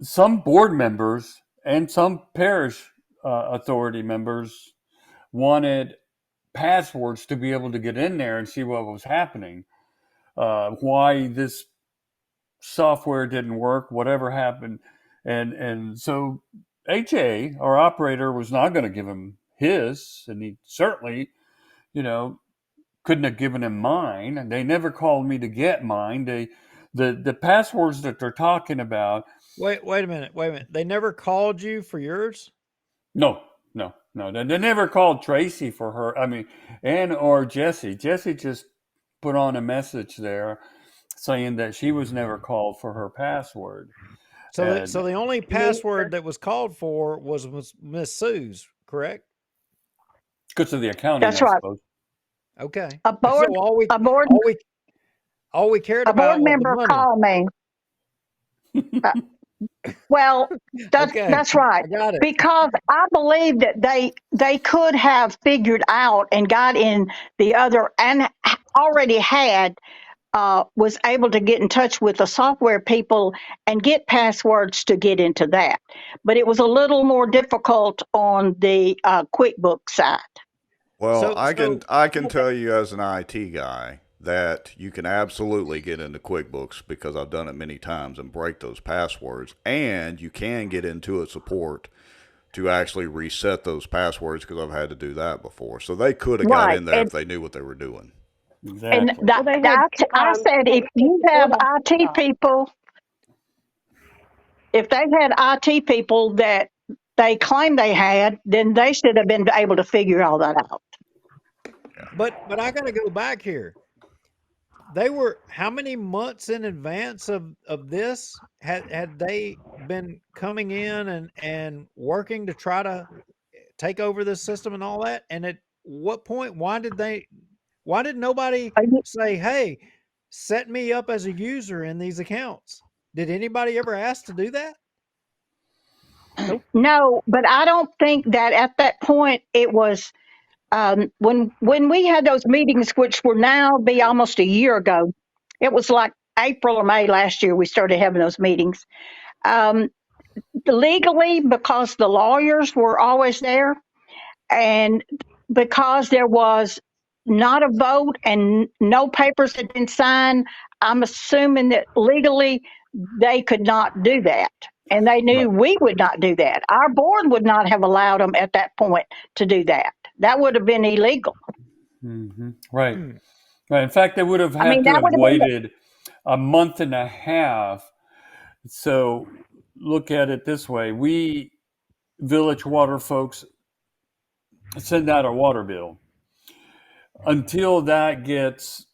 some board members and some parish authority members wanted passwords to be able to get in there and see what was happening, why this software didn't work, whatever happened. And so HA, our operator, was not going to give him his, and he certainly, couldn't have given him mine. And they never called me to get mine. The passwords that they're talking about. Wait a minute. They never called you for yours? No. They never called Tracy for her. I mean, or Jessie. Jessie just put on a message there saying that she was never called for her password. So the only password that was called for was Miss Sue's, correct? Because of the accounting, That's I right. suppose. Okay. A board, So all we cared a about board was the member money. called me. Well, Okay, that's right. I got it. Because I believe that they could have figured out and got in the other and already was able to get in touch with the software people and get passwords to get into that. But it was a little more difficult on the QuickBooks side. Well, I can tell you as an IT guy that you can absolutely get into QuickBooks because I've done it many times and break those passwords, and you can get into a support to actually reset those passwords because I've had to do that before. So they could have got in there if they knew what they were doing. Exactly. And I said, if you have IT people, if they had IT people that they claim they had, then they should have been able to figure all that out. But I got to go back here. They were how many months in advance of this had they been coming in and working to try to take over this system and all that? And at what point, why did nobody say, hey, set me up as a user in these accounts? Did anybody ever ask to do that? No, but I don't think that at that point it was when we had those meetings, which will now be almost a year ago. It was like April or May last year we started having those meetings. Legally, because the lawyers were always there, and because there was not a vote and no papers had been signed, I'm assuming that legally they could not do that. And they knew we would not do that. Our board would not have allowed them at that point to do that. That would have been illegal. Mm-hmm. Right. Right. In fact, they would have had to have waited a month and a half. So look at it this way. We Village Water folks send out a water bill. Until that gets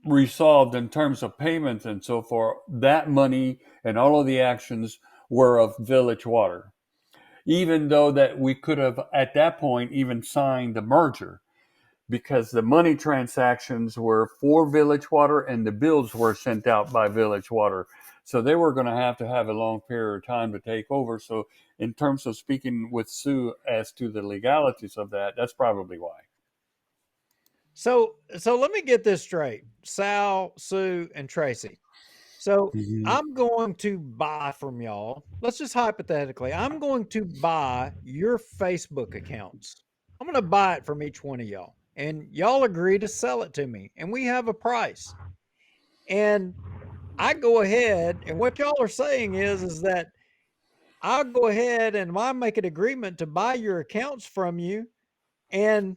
resolved in terms of payments and so forth, that money and all of the actions were of Village Water. Even though that we could have at that point even signed the merger, because the money transactions were for Village Water and the bills were sent out by Village Water. So they were going to have a long period of time to take over. So in terms of speaking with Sue as to the legalities of that, that's probably why. So let me get this straight. Sal, Sue, and Tracy. So I'm going to buy from y'all. Let's just hypothetically, I'm going to buy your Facebook accounts. I'm going to buy it from each one of y'all. And y'all agree to sell it to me. And we have a price. And I go ahead, and what y'all are saying is that I'll go ahead and I make an agreement to buy your accounts from you. And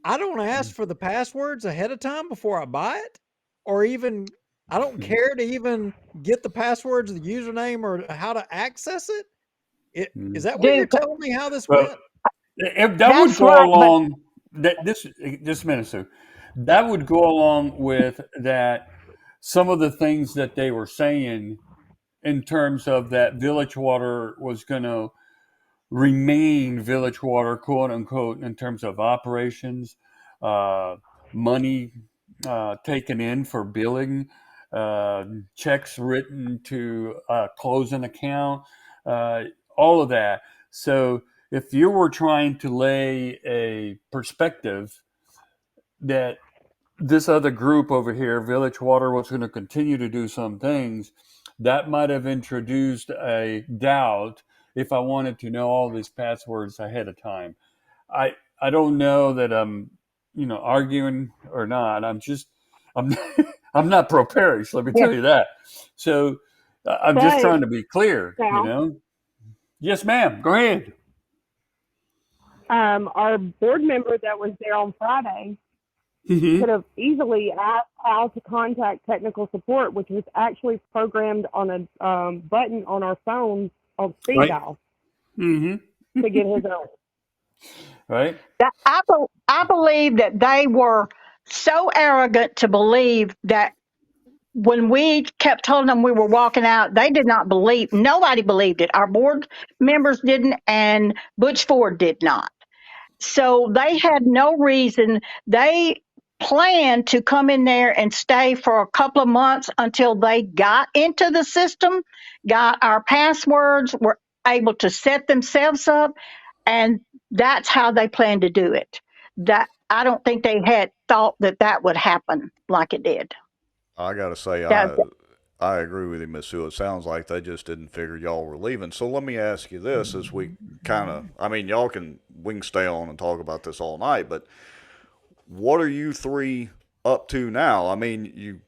I don't ask for the passwords ahead of time before I buy it, or even I don't care to even get the passwords, the username, or how to access it. Is that what you're telling me how this went? If that would go along, just a minute, Sue. That would go along with that. Some of the things that they were saying in terms of that Village Water was going to remain Village Water, quote unquote, in terms of operations, money taken in for billing, checks written to close an account, all of that. So if you were trying to lay a perspective that this other group over here, Village Water, was going to continue to do some things, that might have introduced a doubt if I wanted to know all these passwords ahead of time. I don't know that I'm, arguing or not. I'm I'm not pro-parish, let me tell you that. So I'm just trying to be clear, Yes, ma'am. Go ahead. Our board member that was there on Friday could have easily asked how to contact technical support, which was actually programmed on a button on our phone on speed dial to get his own. Right. I believe that they were so arrogant to believe that when we kept telling them we were walking out, they did not believe. Nobody believed it. Our board members didn't, and Butch Ford did not. So they had no reason. They planned to come in there and stay for a couple of months until they got into the system, got our passwords, were able to set themselves up, and that's how they planned to do it. That I don't think they had thought that would happen like it did. I got to say, I agree with you, Miss Sue. It sounds like they just didn't figure y'all were leaving. So let me ask you this as we we can stay on and talk about this all night, but what are you three up to now? I mean, you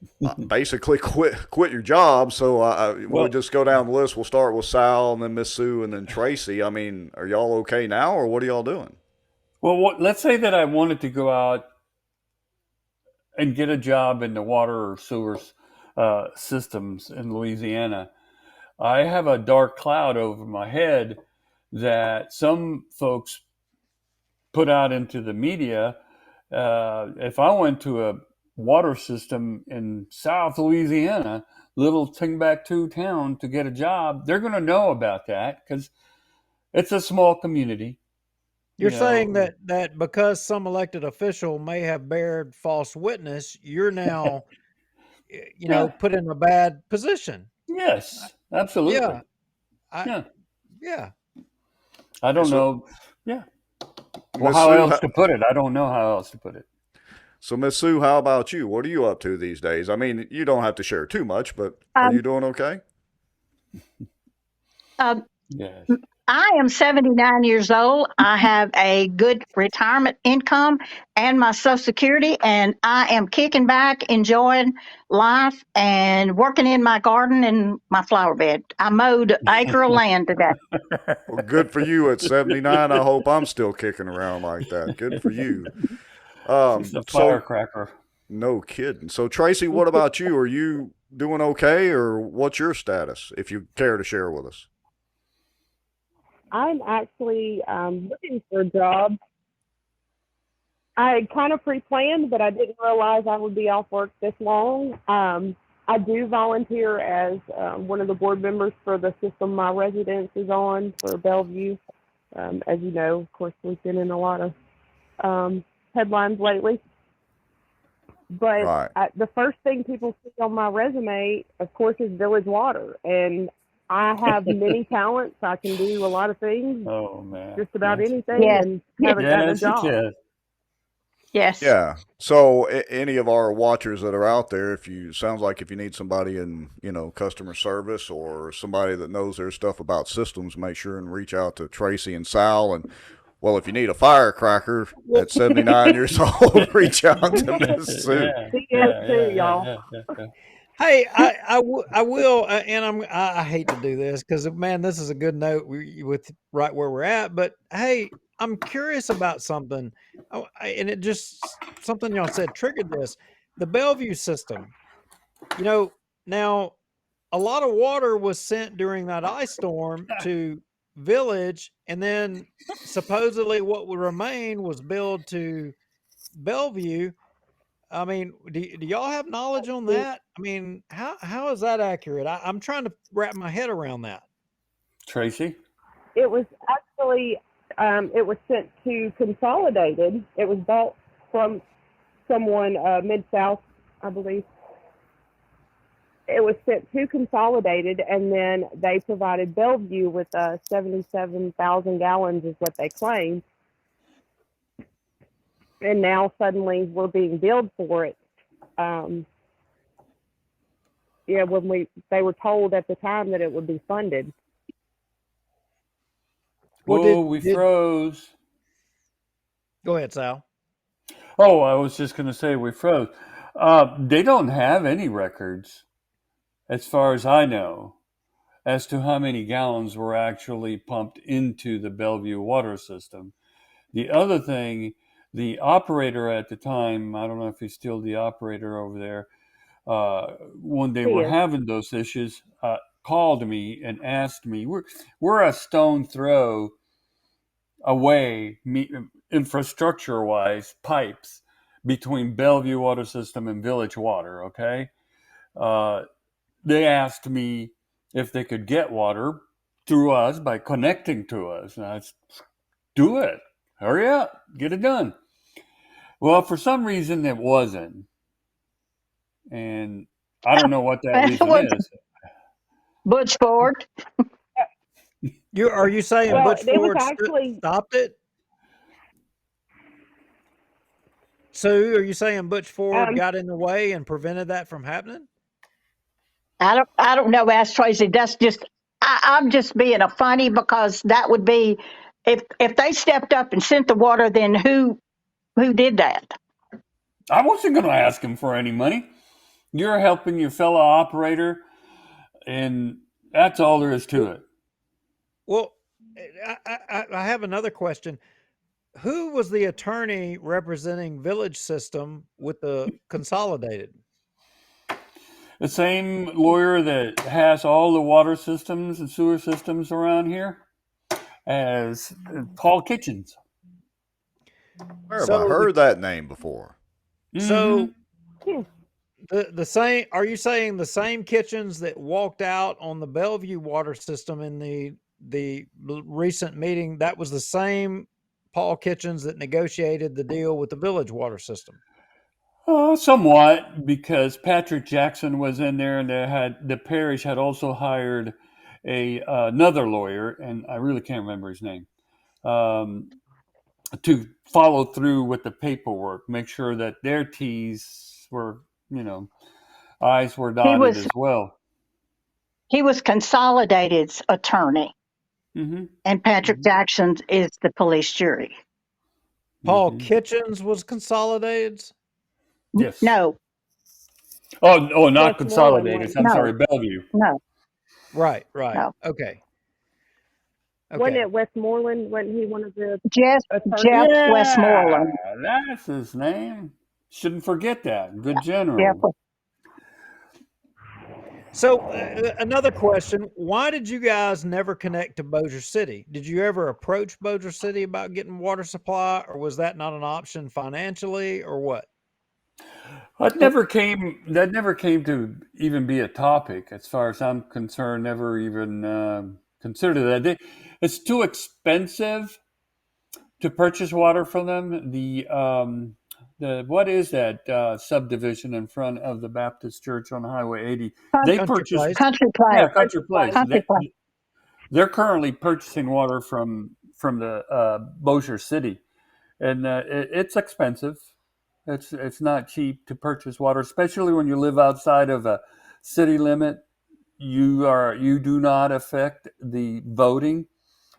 basically quit your job. So we'll just go down the list. We'll start with Sal and then Miss Sue and then Tracy. I mean, are y'all okay now or what are y'all doing? Well, let's say that I wanted to go out and get a job in the water or sewers systems in Louisiana, I have a dark cloud over my head that some folks put out into the media. If I went to a water system in South Louisiana, little Timbuktu town, to get a job, they're going to know about that because it's a small community. You're saying that because some elected official may have bared false witness, you're now, put in a bad position. Yes, absolutely. Yeah. Yeah. I don't know. Yeah. Well, how else to put it? I don't know how else to put it. So, Miss Sue, how about you? What are you up to these days? I mean, you don't have to share too much, but are you doing okay? Yes. I am 79 years old. I have a good retirement income and my Social Security, and I am kicking back, enjoying life, and working in my garden and my flower bed. I mowed an acre of land today. Well, good for you at 79. I hope I'm still kicking around like that. Good for you. She's a firecracker. No kidding. So, Tracy, what about you? Are you doing okay, or what's your status, if you care to share with us? I'm actually looking for a job. I had kind of pre-planned, but I didn't realize I would be off work this long. I do volunteer as one of the board members for the system my residence is on for Bellevue. As you know, of course, we've been in a lot of headlines lately. But the first thing people see on my resume, of course, is Village Water. And I have many talents. I can do a lot of things. Oh, man. Just about anything. And haven't gotten a job. Yes. Yeah. So any of our watchers that are out there, sounds like if you need somebody in, customer service or somebody that knows their stuff about systems, make sure and reach out to Tracy and Sal. And well, if you need a firecracker at 79 years old, reach out to Miss Sue. Y'all. Hey, I will, and I hate to do this because, man, this is a good note with right where we're at. But hey, I'm curious about something, and it just something y'all said triggered this. The Bellevue system. Now a lot of water was sent during that ice storm to Village, and then supposedly what would remain was billed to Bellevue. I mean, do y'all have knowledge on that? I mean, how is that accurate? I'm trying to wrap my head around that. Tracy? It was actually, it was sent to Consolidated. It was bought from someone, Mid-South, I believe. It was sent to Consolidated, and then they provided Bellevue with 77,000 gallons is what they claimed. And now suddenly we're being billed for it. When they were told at the time that it would be funded. Whoa, we froze. Go ahead, Sal. Oh, I was just going to say we froze. They don't have any records, as far as I know, as to how many gallons were actually pumped into the Bellevue water system. The other thing, the operator at the time, I don't know if he's still the operator over there, when they were having those issues, called me and asked me, we're a stone throw away, infrastructure-wise, pipes between Bellevue Water System and Village Water, okay? They asked me if they could get water through us by connecting to us. And I said, do it. Hurry up. Get it done. Well, for some reason, it wasn't. And I don't know what that reason is. Butch Ford. Are you saying Butch Ford stopped it? Sue, are you saying Butch Ford got in the way and prevented that from happening? I don't know, Ask Tracy. That's just I'm just being a funny, because that would be if they stepped up and sent the water, then who did that? I wasn't going to ask him for any money. You're helping your fellow operator, and that's all there is to it. Well, I have another question. who was the attorney representing Village System with the Consolidated? The same lawyer that has all the water systems and sewer systems around here as Paul Kitchens. Where have I heard that name before? So the same, are you saying the same Kitchens that walked out on the Bellevue water system in the recent meeting, that was the same Paul Kitchens that negotiated the deal with the Village water system? Somewhat, because Patrick Jackson was in there, and the parish had also hired another lawyer, and I really can't remember his name, to follow through with the paperwork, make sure that their T's were, I's were dotted as well. He was Consolidated's attorney, and Patrick Jackson is the police jury. Paul Kitchens was Consolidated's? Yes. No. Oh, not Consolidated. I'm sorry, Bellevue. No. Right. No. Okay. Wasn't it Westmoreland? Wasn't he one of the Jeff Westmoreland? That's his name. Shouldn't forget that. Good general. So another question, why did you guys never connect to Bossier City? Did you ever approach Bossier City about getting water supply, or was that not an option financially, or what? That never came to even be a topic, as far as I'm concerned. Never even considered that. It's too expensive to purchase water from them. The what is that subdivision in front of the Baptist Church on Highway 80? They purchase Country Place. Yeah, Country Place. Country Place. They're currently purchasing water from the Bossier City, and it's expensive. It's not cheap to purchase water, especially when you live outside of a city limit. You do not affect the voting.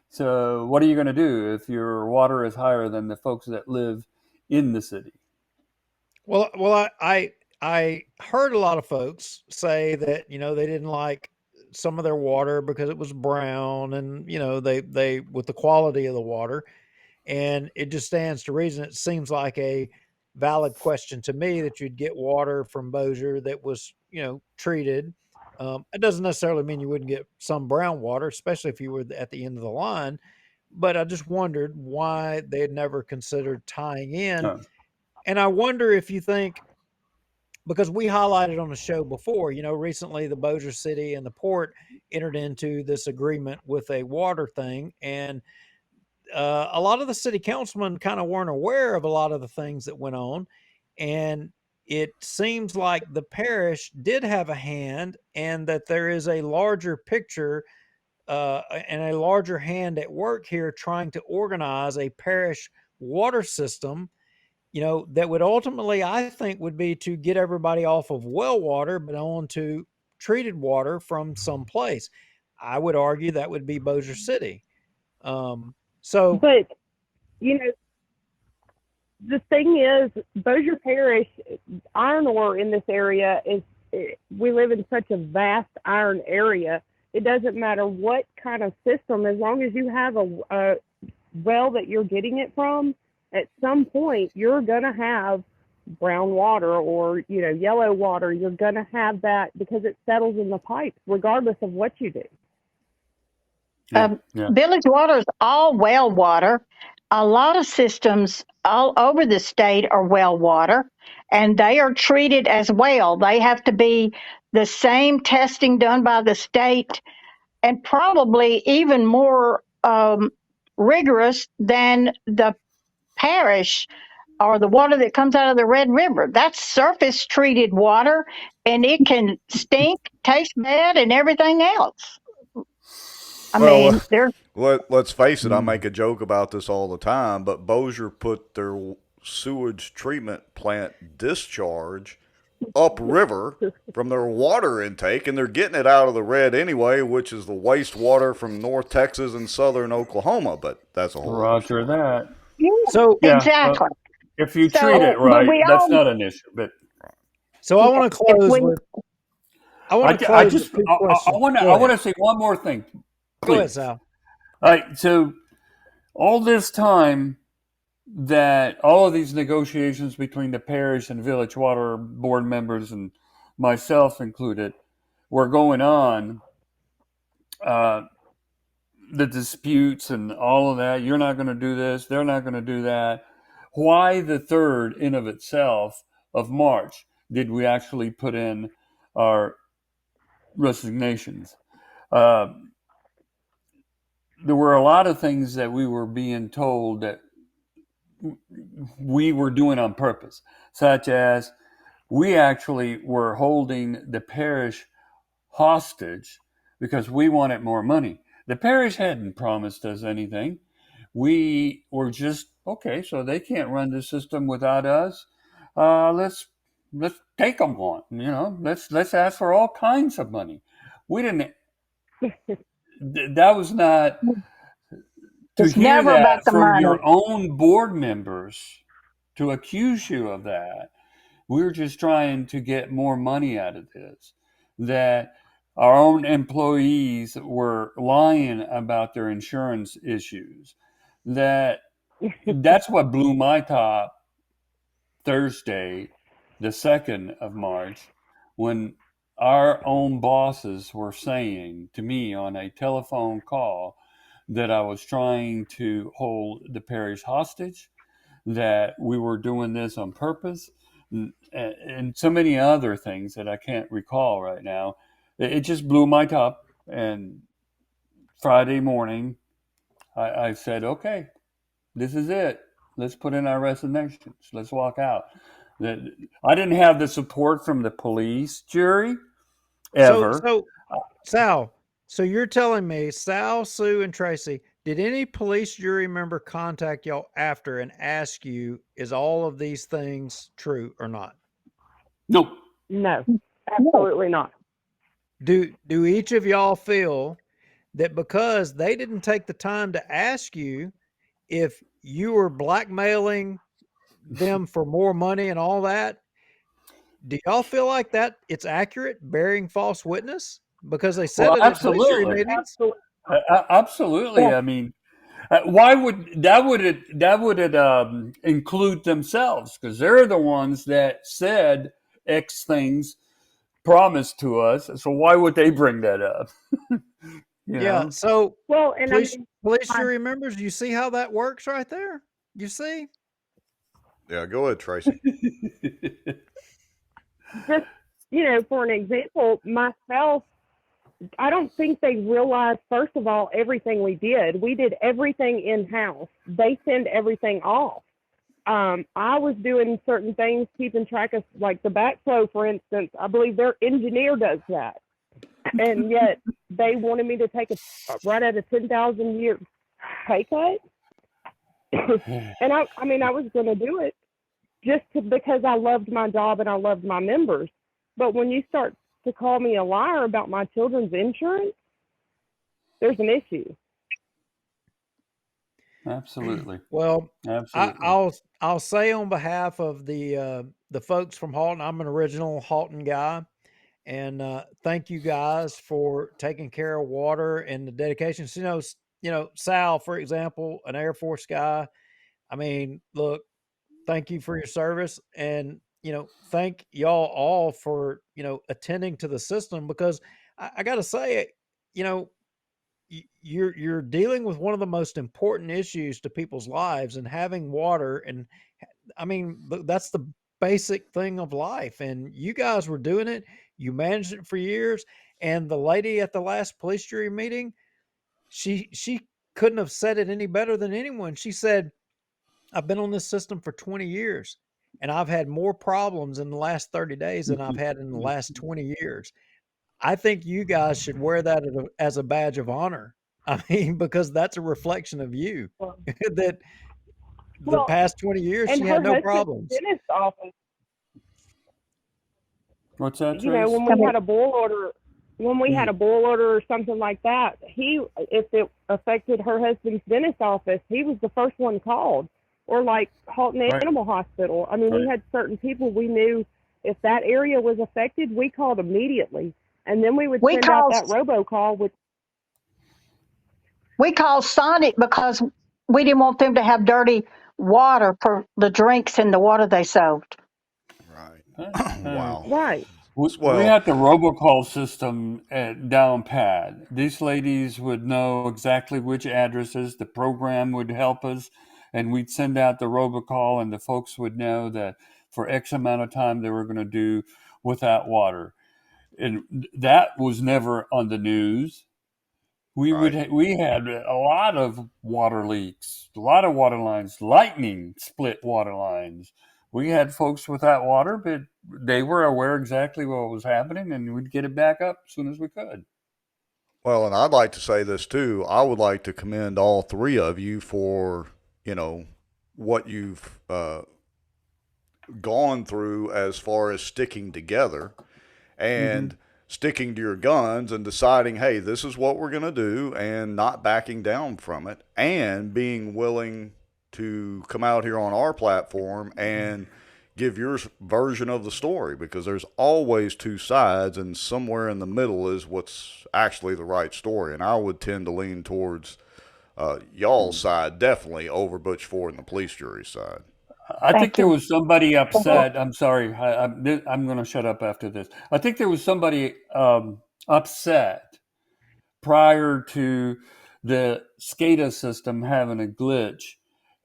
So what are you going to do if your water is higher than the folks that live in the city? Well, I heard a lot of folks say that, they didn't like some of their water because it was brown, and, they with the quality of the water, and it just stands to reason. It seems like a valid question to me that you'd get water from Bossier that was, treated. It doesn't necessarily mean you wouldn't get some brown water, especially if you were at the end of the line. But I just wondered why they had never considered tying in. And I wonder if you think, because we highlighted on the show before, recently the Bossier City and the port entered into this agreement with a water thing. And a lot of the city councilmen kind of weren't aware of a lot of the things that went on. And it seems like the parish did have a hand, and that there is a larger picture and a larger hand at work here trying to organize a parish water system, that would ultimately, I think, would be to get everybody off of well water, but on to treated water from someplace. I would argue that would be Bossier City. But, the thing is, Bossier Parish, iron ore in this area we live in such a vast iron area. It doesn't matter what kind of system, as long as you have a well that you're getting it from, at some point you're going to have brown water or, yellow water. You're going to have that because it settles in the pipes, regardless of what you do. Village water is all well water. A lot of systems all over the state are well water, and they are treated as well. They have to be the same testing done by the state, and probably even more rigorous than the parish or the water that comes out of the Red River. That's surface treated water, and it can stink, taste bad, and everything else. Let's face it, I make a joke about this all the time, but Bossier put their sewage treatment plant discharge upriver from their water intake, and they're getting it out of the red anyway, which is the wastewater from North Texas and southern Oklahoma, but that's a whole Roger that. So exactly. If you treat it right, that's not an issue. But so I want to close with. I want to say one more thing. Please. Go ahead, Sal. All right. So all this time, that all of these negotiations between the parish and village water board members and myself included were going on, the disputes and all of that. You're not going to do this. They're not going to do that. Why the 3rd in of itself of March did we actually put in our resignations? There were a lot of things that we were being told that we were doing on purpose, such as we actually were holding the parish hostage because we wanted more money. The parish hadn't promised us anything. We were just, okay, so they can't run the system without us. Let's take them one, let's ask for all kinds of money. We didn't, that was not, to It's hear never that about the from money. your own board members, to accuse you of that. We're just trying to get more money out of this. That our own employees were lying about their insurance issues. That's what blew my top Thursday, the 2nd of March, when our own bosses were saying to me on a telephone call that I was trying to hold the parish hostage, that we were doing this on purpose, and so many other things that I can't recall right now. It just blew my top. And Friday morning, I said, okay, this is it. Let's put in our resignations. Let's walk out. I didn't have the support from the police jury ever. So Sal, so you're telling me Sal, Sue, and Tracy, did any police jury member contact y'all after and ask you, is all of these things true or not? Nope. No, absolutely not. Do each of y'all feel that because they didn't take the time to ask you if you were blackmailing them for more money and all that, do y'all feel like that it's accurate, bearing false witness? Because they said it at police jury meetings. Absolutely. Yeah. I mean, why would that include themselves? Because they're the ones that said X things promised to us. So why would they bring that up? Yeah. So well, and police jury members, you see how that works right there? You see? Yeah, go ahead, Tracy. Just, for an example, myself, I don't think they realized, first of all, everything we did. We did everything in-house. They send everything off. I was doing certain things, keeping track of, like the backflow, for instance. I believe their engineer does that. And yet they wanted me to take right at a 10,000 year pay cut. And I was going to do it just because I loved my job and I loved my members. But when you start to call me a liar about my children's insurance, there's an issue. Absolutely. Well, absolutely. I'll say on behalf of the folks from Halton, I'm an original Halton guy, and thank you guys for taking care of water and the dedication. So, Sal, for example, an Air Force guy. I mean, look, thank you for your service, and thank y'all all for attending to the system, because I got to say, you're dealing with one of the most important issues to people's lives, and having water, and I mean that's the basic thing of life, and you guys were doing it. You managed it for years, and the lady at the last police jury meeting, she couldn't have said it any better than anyone. She said, I've been on this system for 20 years, and I've had more problems in the last 30 days than I've had in the last 20 years. I think you guys should wear that as a badge of honor. I mean, because that's a reflection of you. That the past 20 years, she had no problems. Dentist office, What's that, Trace? when we had a boil order, had a boil order or something like that, if it affected her husband's dentist office, he was the first one called. Or like Halton Animal Hospital. I mean, we had certain people we knew if that area was affected, we called immediately. And then we would send out that robocall. We called Sonic because we didn't want them to have dirty water for the drinks and the water they served. Wow. Right. We had the robocall system down pat. These ladies would know exactly which addresses. The program would help us, and we'd send out the robocall, and the folks would know that for X amount of time they were going to do without water. And that was never on the news. We had a lot of water leaks, a lot of water lines, lightning split water lines. We had folks without water, but they were aware exactly what was happening, and we'd get it back up as soon as we could. Well, and I'd like to say this too. I would like to commend all three of you for, what you've gone through as far as sticking together and sticking to your guns and deciding, hey, this is what we're going to do, and not backing down from it, and being willing to come out here on our platform and give your version of the story, because there's always two sides, and somewhere in the middle is what's actually the right story. And I would tend to lean towards y'all's side, definitely, over Butch Ford and the police jury side. I think there was somebody upset. I'm sorry. I'm going to shut up after this. I think there was somebody upset prior to the SCADA system having a glitch.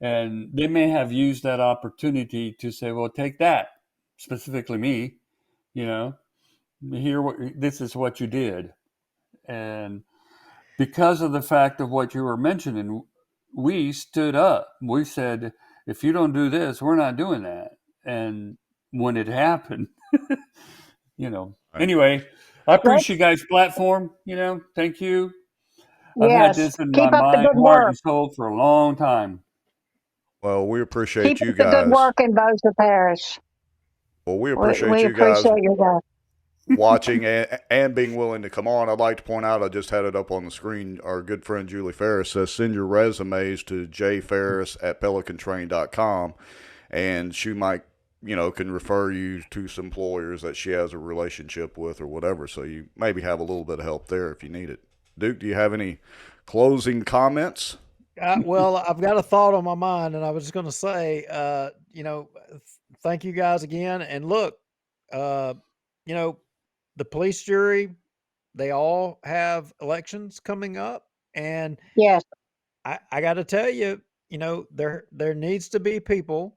And they may have used that opportunity to say, well, take that, specifically me, this is what you did. And because of the fact of what you were mentioning, we stood up. We said, if you don't do this, we're not doing that. And when it happened, Anyway, I appreciate you guys' platform, thank you. I've had this in my mind, heart, and soul for a long time. Well, we appreciate you Keep guys. the good work in Bossier Parish. Well, we appreciate you guys watching and being willing to come on. I'd like to point out, I just had it up on the screen, our good friend Julie Ferris says, send your resumes to jferris@pelicantrain.com, and she might, can refer you to some employers that she has a relationship with or whatever, so you maybe have a little bit of help there if you need it. Duke, do you have any closing comments? Well, I've got a thought on my mind, and I was just going to say, thank you guys again. And look, the police jury, they all have elections coming up, and yes, I got to tell you, there needs to be people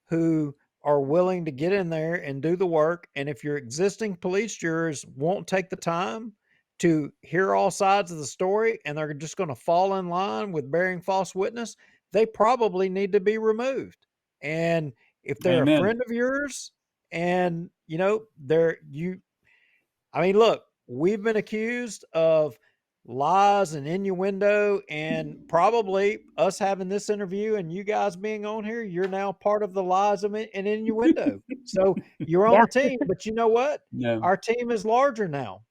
who are willing to get in there and do the work. And if your existing police jurors won't take the time to hear all sides of the story, and they're just going to fall in line with bearing false witness, they probably need to be removed. And if they're a friend of yours, and look, we've been accused of lies and innuendo, and probably us having this interview and you guys being on here, you're now part of the lies and innuendo. So you're on the team, but you know what? No. Our team is larger now.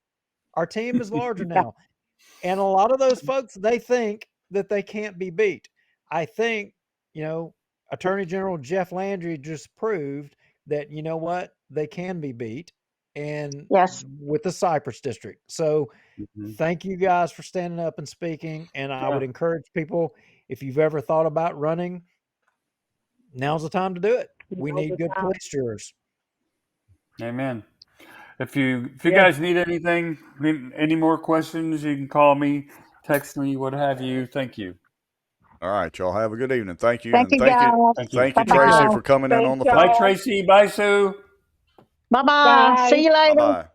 Our team is larger now. And a lot of those folks, they think that they can't be beat. I think, Attorney General Jeff Landry just proved that, they can be beat, and with the Cypress District. So thank you guys for standing up and speaking. And I would encourage people, if you've ever thought about running, now's the time to do it. We need good police jurors. Amen. If you guys need anything, any more questions, you can call me, text me, what have you. Thank you. All right, y'all have a good evening. Thank you. Thank you, guys. Thank you, Tracy, for coming in on the phone. Bye, Tracy. Bye, Sue. Bye-bye. See you later. Bye-bye.